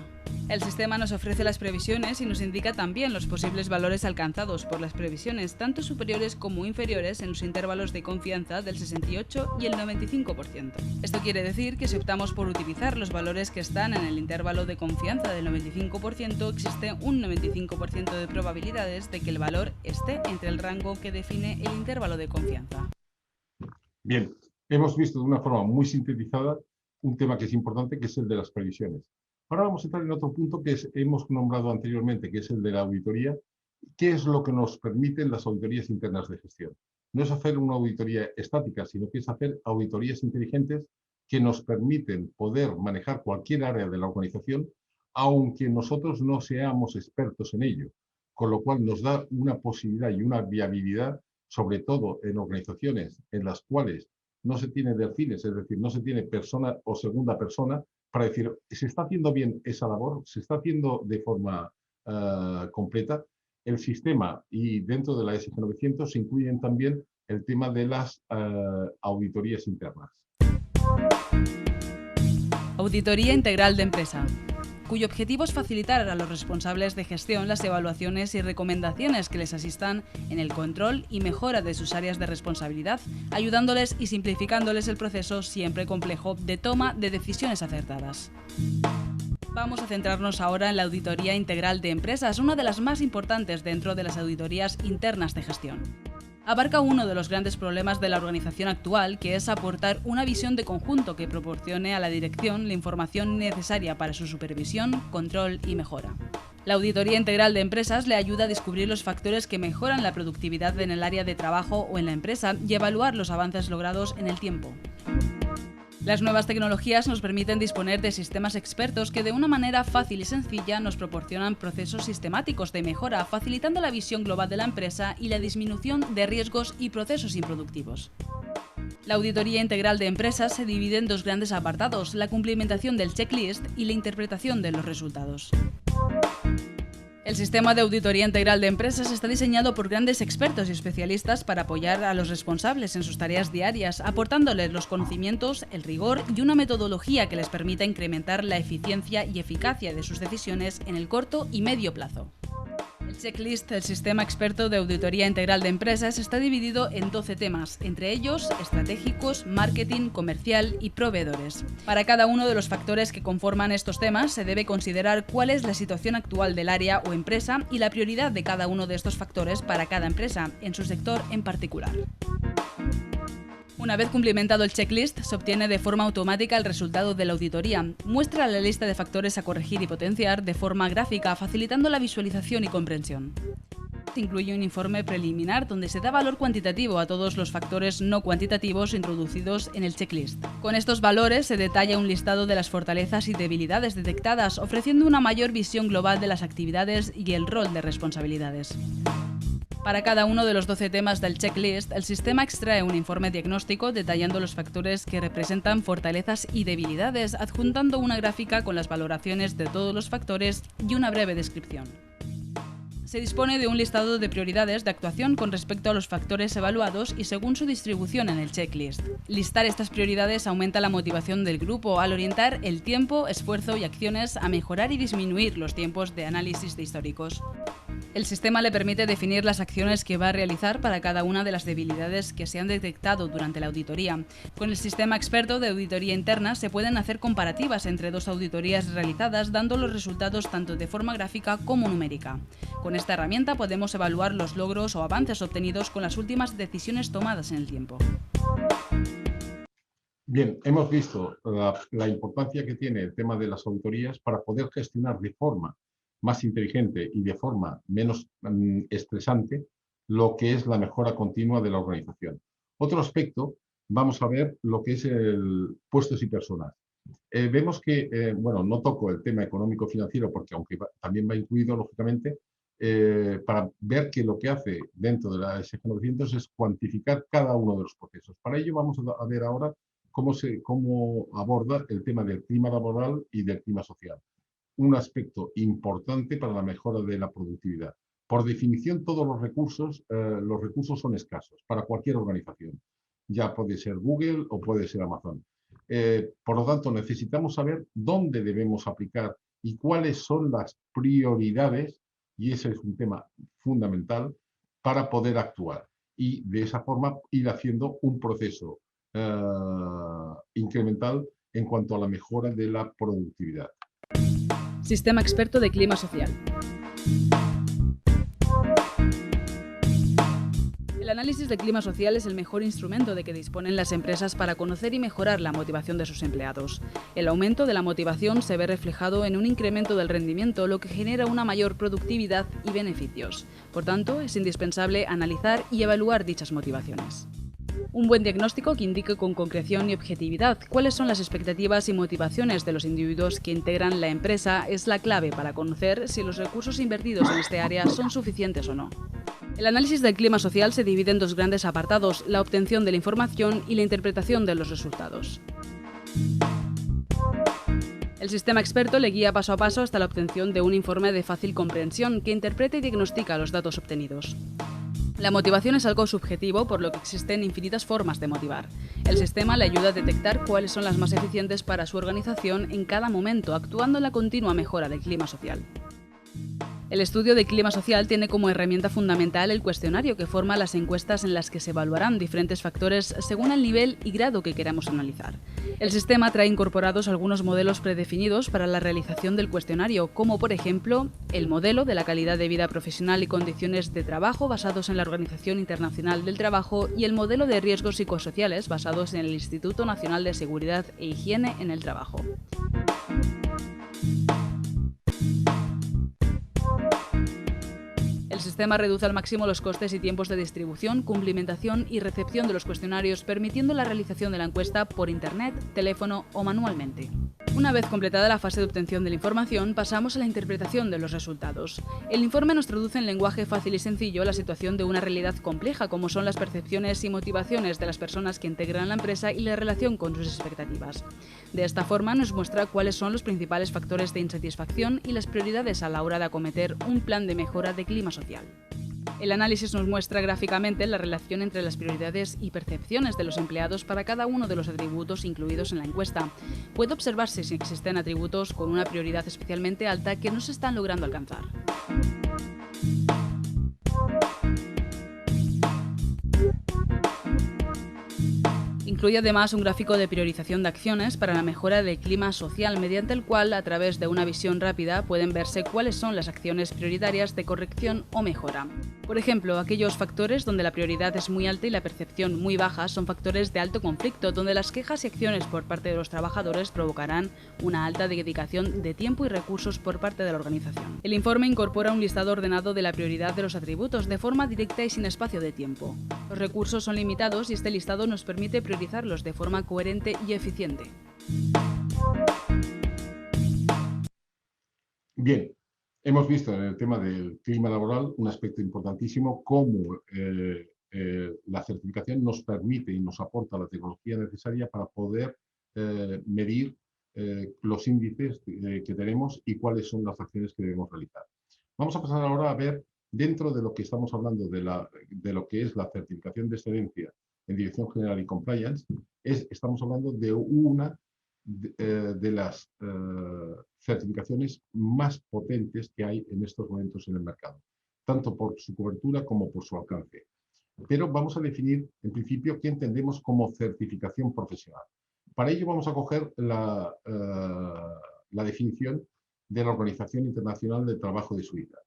El sistema nos ofrece las previsiones y nos indica también los posibles valores alcanzados por las previsiones, tanto superiores como inferiores en los intervalos de confianza del 68 y el 95%. Esto quiere decir que si optamos por utilizar los valores que están en el intervalo de confianza del 95%, existe un 95% de probabilidades de que el valor esté entre el rango que define el intervalo de confianza. Bien, hemos visto de una forma muy sintetizada un tema que es importante, que es el de las previsiones. Ahora vamos a entrar en otro punto que hemos nombrado anteriormente, que es el de la auditoría. ¿Qué es lo que nos permiten las auditorías internas de gestión? No es hacer una auditoría estática, sino que es hacer auditorías inteligentes que nos permiten poder manejar cualquier área de la organización, aunque nosotros no seamos expertos en ello, con lo cual nos da una posibilidad y una viabilidad, sobre todo en organizaciones en las cuales no se tiene delfines, es decir, no se tiene persona o segunda persona, para decir, ¿se está haciendo bien esa labor? ¿Se está haciendo de forma completa? El sistema y dentro de la SG900 se incluyen también el tema de las auditorías internas. Auditoría integral de empresa, cuyo objetivo es facilitar a los responsables de gestión las evaluaciones y recomendaciones que les asistan en el control y mejora de sus áreas de responsabilidad, ayudándoles y simplificándoles el proceso siempre complejo de toma de decisiones acertadas. Vamos a centrarnos ahora en la auditoría integral de empresas, una de las más importantes dentro de las auditorías internas de gestión. Abarca uno de los grandes problemas de la organización actual, que es aportar una visión de conjunto que proporcione a la dirección la información necesaria para su supervisión, control y mejora. La auditoría integral de empresas le ayuda a descubrir los factores que mejoran la productividad en el área de trabajo o en la empresa y evaluar los avances logrados en el tiempo. Las nuevas tecnologías nos permiten disponer de sistemas expertos que de una manera fácil y sencilla nos proporcionan procesos sistemáticos de mejora, facilitando la visión global de la empresa y la disminución de riesgos y procesos improductivos. La auditoría integral de empresas se divide en dos grandes apartados: la cumplimentación del checklist y la interpretación de los resultados. El sistema de auditoría integral de empresas está diseñado por grandes expertos y especialistas para apoyar a los responsables en sus tareas diarias, aportándoles los conocimientos, el rigor y una metodología que les permita incrementar la eficiencia y eficacia de sus decisiones en el corto y medio plazo. El checklist del sistema experto de auditoría integral de empresas está dividido en 12 temas, entre ellos estratégicos, marketing, comercial y proveedores. Para cada uno de los factores que conforman estos temas se debe considerar cuál es la situación actual del área o empresa y la prioridad de cada uno de estos factores para cada empresa, en su sector en particular. Una vez cumplimentado el checklist, se obtiene de forma automática el resultado de la auditoría. Muestra la lista de factores a corregir y potenciar de forma gráfica, facilitando la visualización y comprensión. Incluye un informe preliminar donde se da valor cuantitativo a todos los factores no cuantitativos introducidos en el checklist. Con estos valores se detalla un listado de las fortalezas y debilidades detectadas, ofreciendo una mayor visión global de las actividades y el rol de responsabilidades. Para cada uno de los 12 temas del checklist, el sistema extrae un informe diagnóstico detallando los factores que representan fortalezas y debilidades, adjuntando una gráfica con las valoraciones de todos los factores y una breve descripción. Se dispone de un listado de prioridades de actuación con respecto a los factores evaluados y según su distribución en el checklist. Listar estas prioridades aumenta la motivación del grupo al orientar el tiempo, esfuerzo y acciones a mejorar y disminuir los tiempos de análisis de históricos. El sistema le permite definir las acciones que va a realizar para cada una de las debilidades que se han detectado durante la auditoría. Con el sistema experto de auditoría interna se pueden hacer comparativas entre dos auditorías realizadas, dando los resultados tanto de forma gráfica como numérica. Con esta herramienta podemos evaluar los logros o avances obtenidos con las últimas decisiones tomadas en el tiempo. Bien, hemos visto la importancia que tiene el tema de las auditorías para poder gestionar de forma más inteligente y de forma menos estresante lo que es la mejora continua de la organización. Otro aspecto, vamos a ver lo que es el puestos y personas. Vemos que, bueno, no toco el tema económico-financiero porque aunque también va incluido, lógicamente, para ver que lo que hace dentro de la SG900 es cuantificar cada uno de los procesos. Para ello vamos a ver ahora cómo aborda el tema del clima laboral y del clima social. Un aspecto importante para la mejora de la productividad. Por definición, todos los recursos son escasos para cualquier organización. Ya puede ser Google o puede ser Amazon. Por lo tanto, necesitamos saber dónde debemos aplicar y cuáles son las prioridades, y ese es un tema fundamental, para poder actuar. Y de esa forma ir haciendo un proceso incremental en cuanto a la mejora de la productividad. Sistema experto de clima social. El análisis de clima social es el mejor instrumento de que disponen las empresas para conocer y mejorar la motivación de sus empleados. El aumento de la motivación se ve reflejado en un incremento del rendimiento, lo que genera una mayor productividad y beneficios. Por tanto, es indispensable analizar y evaluar dichas motivaciones. Un buen diagnóstico que indique con concreción y objetividad cuáles son las expectativas y motivaciones de los individuos que integran la empresa es la clave para conocer si los recursos invertidos en este área son suficientes o no. El análisis del clima social se divide en dos grandes apartados: la obtención de la información y la interpretación de los resultados. El sistema experto le guía paso a paso hasta la obtención de un informe de fácil comprensión que interpreta y diagnostica los datos obtenidos. La motivación es algo subjetivo, por lo que existen infinitas formas de motivar. El sistema le ayuda a detectar cuáles son las más eficientes para su organización en cada momento, actuando en la continua mejora del clima social. El estudio de clima social tiene como herramienta fundamental el cuestionario que forma las encuestas en las que se evaluarán diferentes factores según el nivel y grado que queramos analizar. El sistema trae incorporados algunos modelos predefinidos para la realización del cuestionario, como por ejemplo el modelo de la calidad de vida profesional y condiciones de trabajo basados en la Organización Internacional del Trabajo y el modelo de riesgos psicosociales basados en el Instituto Nacional de Seguridad e Higiene en el Trabajo. El sistema reduce al máximo los costes y tiempos de distribución, cumplimentación y recepción de los cuestionarios, permitiendo la realización de la encuesta por Internet, teléfono o manualmente. Una vez completada la fase de obtención de la información, pasamos a la interpretación de los resultados. El informe nos traduce en lenguaje fácil y sencillo la situación de una realidad compleja, como son las percepciones y motivaciones de las personas que integran la empresa y la relación con sus expectativas. De esta forma nos muestra cuáles son los principales factores de insatisfacción y las prioridades a la hora de acometer un plan de mejora de clima social. El análisis nos muestra gráficamente la relación entre las prioridades y percepciones de los empleados para cada uno de los atributos incluidos en la encuesta. Puede observarse si existen atributos con una prioridad especialmente alta que no se están logrando alcanzar. Incluye además un gráfico de priorización de acciones para la mejora del clima social, mediante el cual, a través de una visión rápida, pueden verse cuáles son las acciones prioritarias de corrección o mejora. Por ejemplo, aquellos factores donde la prioridad es muy alta y la percepción muy baja son factores de alto conflicto, donde las quejas y acciones por parte de los trabajadores provocarán una alta dedicación de tiempo y recursos por parte de la organización. El informe incorpora un listado ordenado de la prioridad de los atributos de forma directa y sin espacio de tiempo. Los recursos son limitados y este listado nos permite priorizarlos de forma coherente y eficiente. Bien, hemos visto en el tema del clima laboral un aspecto importantísimo, cómo la certificación nos permite y nos aporta la tecnología necesaria para poder medir los índices que tenemos y cuáles son las acciones que debemos realizar. Vamos a pasar ahora a ver, dentro de lo que estamos hablando de lo que es la certificación de excelencia en Dirección General y Compliance, estamos hablando de una de las certificaciones más potentes que hay en estos momentos en el mercado, tanto por su cobertura como por su alcance. Pero vamos a definir, en principio, qué entendemos como certificación profesional. Para ello vamos a coger la definición de la Organización Internacional del Trabajo de Suiza.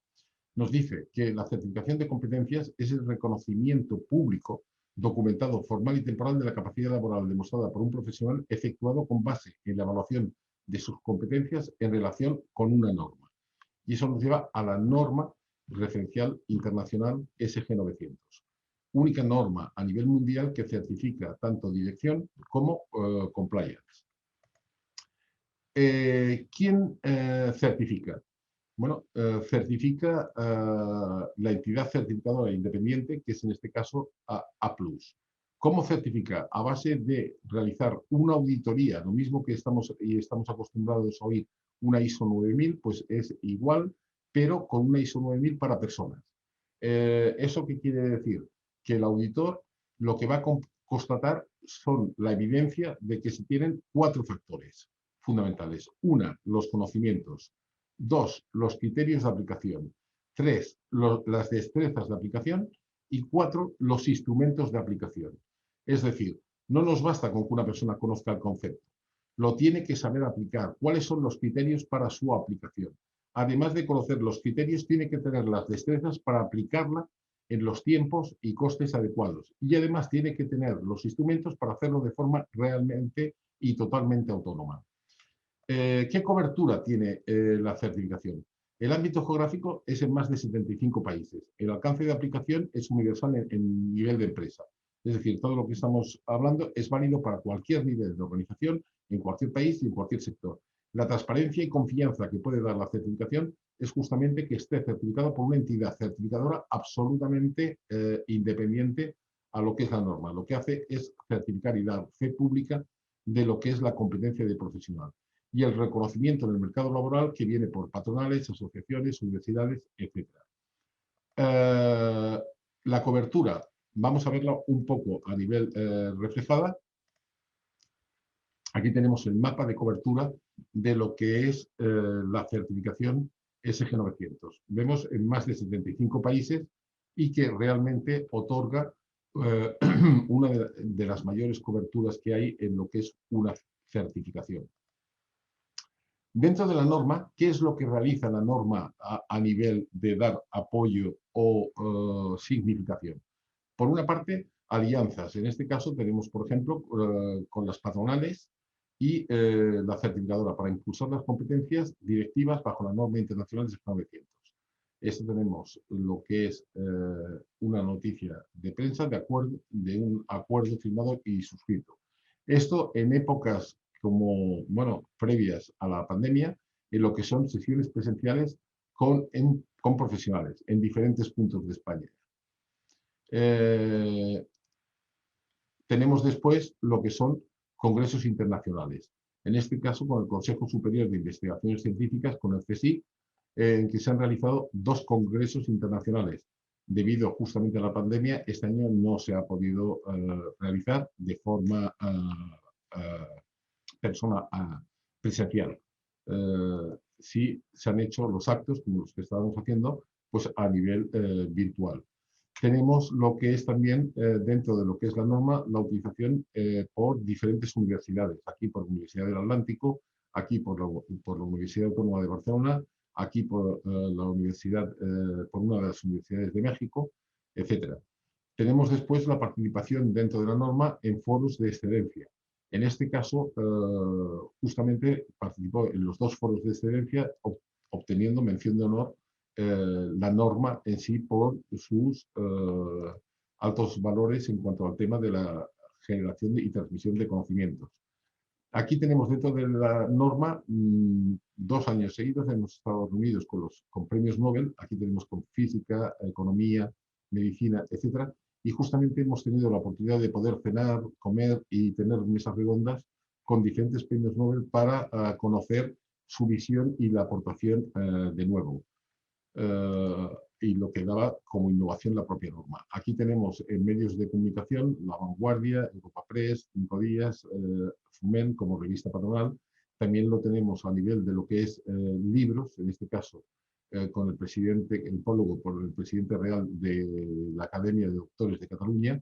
Nos dice que la certificación de competencias es el reconocimiento público documentado formal y temporal de la capacidad laboral demostrada por un profesional efectuado con base en la evaluación de sus competencias en relación con una norma. Y eso nos lleva a la norma referencial internacional SG900, única norma a nivel mundial que certifica tanto dirección como compliance. ¿Quién certifica? Bueno, certifica la entidad certificadora independiente, que es en este caso A+. ¿Cómo certifica? A base de realizar una auditoría, lo mismo que estamos acostumbrados a oír una ISO 9000, pues es igual, pero con una ISO 9000 para personas. ¿Eso qué quiere decir? Que el auditor lo que va a constatar son la evidencia de que se tienen 4 factores fundamentales. 1, los conocimientos. 2, los criterios de aplicación. 3, las destrezas de aplicación. Y 4, los instrumentos de aplicación. Es decir, no nos basta con que una persona conozca el concepto. Lo tiene que saber aplicar. ¿Cuáles son los criterios para su aplicación? Además de conocer los criterios, tiene que tener las destrezas para aplicarla en los tiempos y costes adecuados. Y además tiene que tener los instrumentos para hacerlo de forma realmente y totalmente autónoma. ¿Qué cobertura tiene la certificación? El ámbito geográfico es en más de 75 países. El alcance de aplicación es universal en nivel de empresa. Es decir, todo lo que estamos hablando es válido para cualquier nivel de organización, en cualquier país y en cualquier sector. La transparencia y confianza que puede dar la certificación es justamente que esté certificado por una entidad certificadora absolutamente independiente a lo que es la norma. Lo que hace es certificar y dar fe pública de lo que es la competencia de profesional y el reconocimiento en el mercado laboral que viene por patronales, asociaciones, universidades, etc. La cobertura, vamos a verla un poco a nivel reflejada. Aquí tenemos el mapa de cobertura de lo que es la certificación SG900. Vemos en más de 75 países y que realmente otorga una de las mayores coberturas que hay en lo que es una certificación. Dentro de la norma, ¿qué es lo que realiza la norma a nivel de dar apoyo o significación? Por una parte, alianzas. En este caso tenemos, por ejemplo, con las patronales y la certificadora para impulsar las competencias directivas bajo la norma internacional de 900. Esto tenemos lo que es una noticia de prensa de un acuerdo firmado y suscrito. Esto en épocas bueno, previas a la pandemia, en lo que son sesiones presenciales con profesionales en diferentes puntos de España. Tenemos después lo que son congresos internacionales. En este caso, con el Consejo Superior de Investigaciones Científicas, con el CSIC, en que se han realizado 2 congresos internacionales. Debido justamente a la pandemia, este año no se ha podido realizar de forma presencial. Sí se han hecho los actos, como los que estábamos haciendo, pues a nivel virtual. Tenemos lo que es también, dentro de lo que es la norma, la utilización por diferentes universidades. Aquí por la Universidad del Atlántico, aquí por la Universidad Autónoma de Barcelona, aquí por la universidad, por una de las universidades de México, etc. Tenemos después la participación dentro de la norma en foros de excelencia. En este caso, justamente participó en los 2 foros de excelencia, obteniendo mención de honor la norma en sí por sus altos valores en cuanto al tema de la generación y transmisión de conocimientos. Aquí tenemos dentro de la norma 2 años seguidos hemos estado reunidos con premios Nobel. Aquí tenemos con física, economía, medicina, etcétera. Y justamente hemos tenido la oportunidad de poder cenar, comer y tener mesas redondas con diferentes premios Nobel para conocer su visión y la aportación de nuevo. Y lo que daba como innovación la propia norma. Aquí tenemos en medios de comunicación La Vanguardia, Europa Press, 5 Días, Fumen como revista patronal. También lo tenemos a nivel de lo que es libros, en este caso con el presidente, el prólogo por el presidente real de la Academia de Doctores de Cataluña,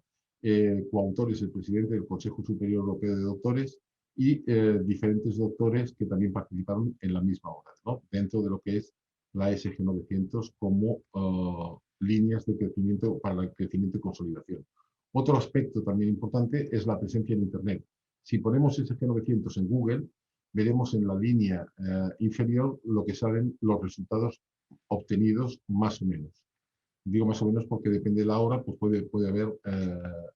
coautores el presidente del Consejo Superior Europeo de Doctores y diferentes doctores que también participaron en la misma obra, ¿no? Dentro de lo que es la SG 900 como líneas de crecimiento para el crecimiento y consolidación. Otro aspecto también importante es la presencia en Internet. Si ponemos SG 900 en Google, veremos en la línea inferior lo que salen los resultados obtenidos más o menos. Digo más o menos porque depende de la hora, pues puede haber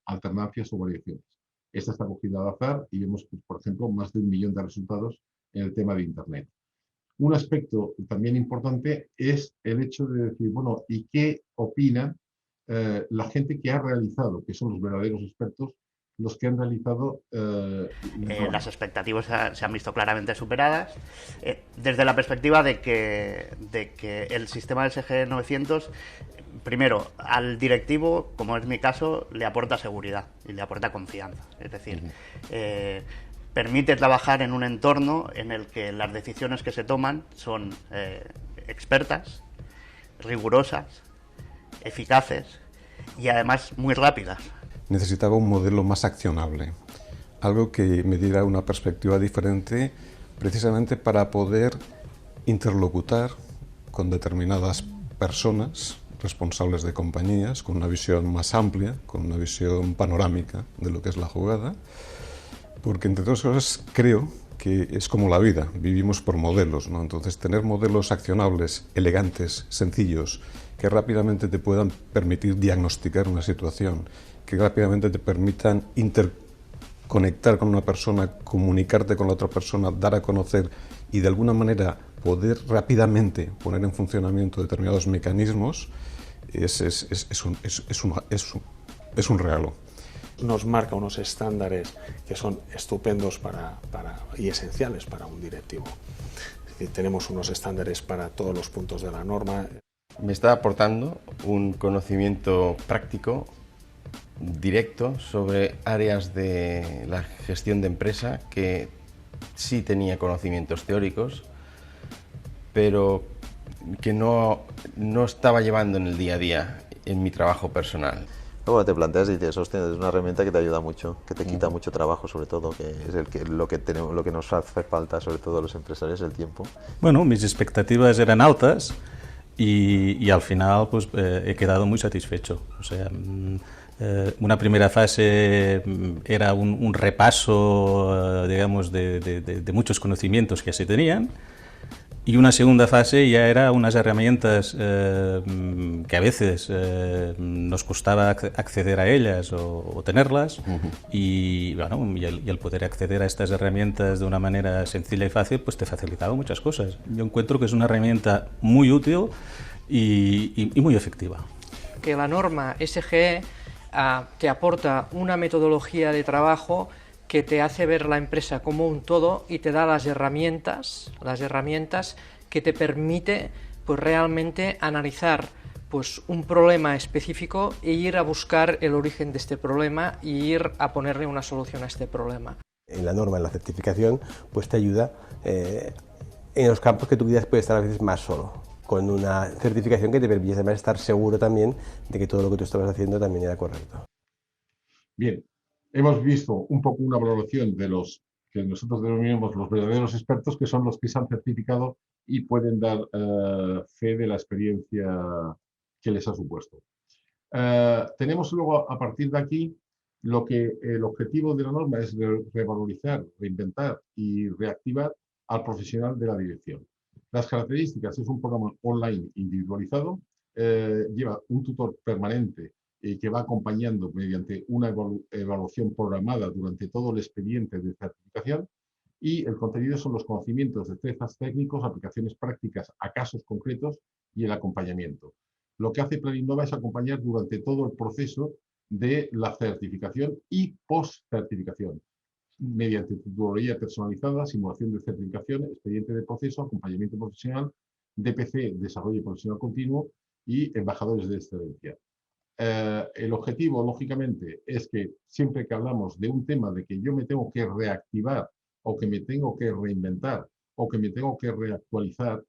alternancias o variaciones. Esta está cogida al azar y vemos, pues, por ejemplo, más de 1 millón de resultados en el tema de Internet. Un aspecto también importante es el hecho de decir, bueno, ¿y qué opina la gente que ha realizado, que son los verdaderos expertos, los que han realizado... las expectativas se han visto claramente superadas, desde la perspectiva de que el sistema del SG 900, primero, al directivo, como es mi caso, le aporta seguridad y le aporta confianza. Es decir, permite trabajar en un entorno en el que las decisiones que se toman son expertas, rigurosas, eficaces y además muy rápidas. Necesitaba un modelo más accionable, algo que me diera una perspectiva diferente, precisamente para poder interlocutar con determinadas personas responsables de compañías, con una visión más amplia, con una visión panorámica de lo que es la jugada, porque entre otras cosas creo que es como la vida, vivimos por modelos, ¿no? Entonces tener modelos accionables, elegantes, sencillos, que rápidamente te puedan permitir diagnosticar una situación, que rápidamente te permitan interconectar con una persona, comunicarte con la otra persona, dar a conocer y de alguna manera poder rápidamente poner en funcionamiento determinados mecanismos, es un regalo. Nos marca unos estándares que son estupendos y esenciales para un directivo. Es decir, tenemos unos estándares para todos los puntos de la norma. Me está aportando un conocimiento práctico directo sobre áreas de la gestión de empresa que sí tenía conocimientos teóricos, pero que no estaba llevando en el día a día en mi trabajo personal. Bueno, te planteas y dices, hostia, es una herramienta que te ayuda mucho, que te quita mucho trabajo, sobre todo, que es lo que nos hace falta, sobre todo a los empresarios, el tiempo. Bueno, mis expectativas eran altas y al final pues he quedado muy satisfecho. O sea, una primera fase era un repaso, digamos, de muchos conocimientos que se tenían, Y una segunda fase ya era unas herramientas que a veces nos costaba acceder a ellas o tenerlas, y, bueno, y el poder acceder a estas herramientas de una manera sencilla y fácil pues te facilitaba muchas cosas. Yo encuentro que es una herramienta muy útil y muy efectiva. Que la norma SGE te aporta una metodología de trabajo que te hace ver la empresa como un todo y te da las herramientas que te permite pues realmente analizar pues un problema específico e ir a buscar el origen de este problema y ir a ponerle una solución a este problema. En la norma, en la certificación, pues te ayuda en los campos que tú quizás puedes estar a veces más solo, con una certificación que te permite además estar seguro también de que todo lo que tú estabas haciendo también era correcto. Bien, hemos visto un poco una valoración de los que nosotros denominamos los verdaderos expertos, que son los que se han certificado y pueden dar fe de la experiencia que les ha supuesto. Tenemos luego, a partir de aquí, lo que el objetivo de la norma es revalorizar, reinventar y reactivar al profesional de la dirección. Las características: es un programa online individualizado, lleva un tutor permanente que va acompañando mediante una evaluación programada durante todo el expediente de certificación, y el contenido son los conocimientos, destrezas técnicos, aplicaciones prácticas a casos concretos y el acompañamiento. Lo que hace Planinnova es acompañar durante todo el proceso de la certificación y post-certificación, mediante tutoría personalizada, simulación de certificación, expediente de proceso, acompañamiento profesional, DPC, desarrollo profesional continuo, y embajadores de excelencia. El objetivo, lógicamente, es que siempre que hablamos de un tema de que yo me tengo que reactivar o que me tengo que reinventar o que me tengo que reactualizar,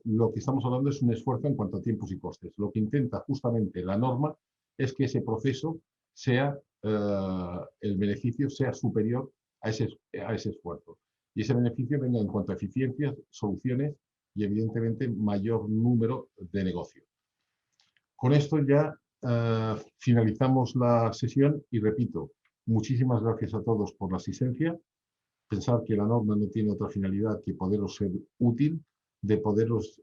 lo que estamos hablando es un esfuerzo en cuanto a tiempos y costes. Lo que intenta justamente la norma es que ese proceso sea, el beneficio sea superior a ese esfuerzo. Y ese beneficio venga en cuanto a eficiencias, soluciones y, evidentemente, mayor número de negocios. Con esto ya finalizamos la sesión y, repito, muchísimas gracias a todos por la asistencia. Pensar que la norma no tiene otra finalidad que poderos ser útil, de poderos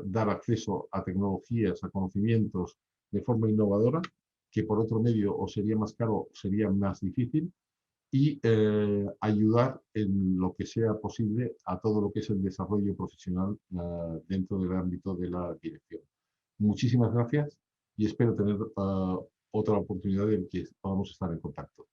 dar acceso a tecnologías, a conocimientos de forma innovadora, que por otro medio o sería más caro o sería más difícil, y ayudar en lo que sea posible a todo lo que es el desarrollo profesional dentro del ámbito de la dirección. Muchísimas gracias y espero tener otra oportunidad en que podamos estar en contacto.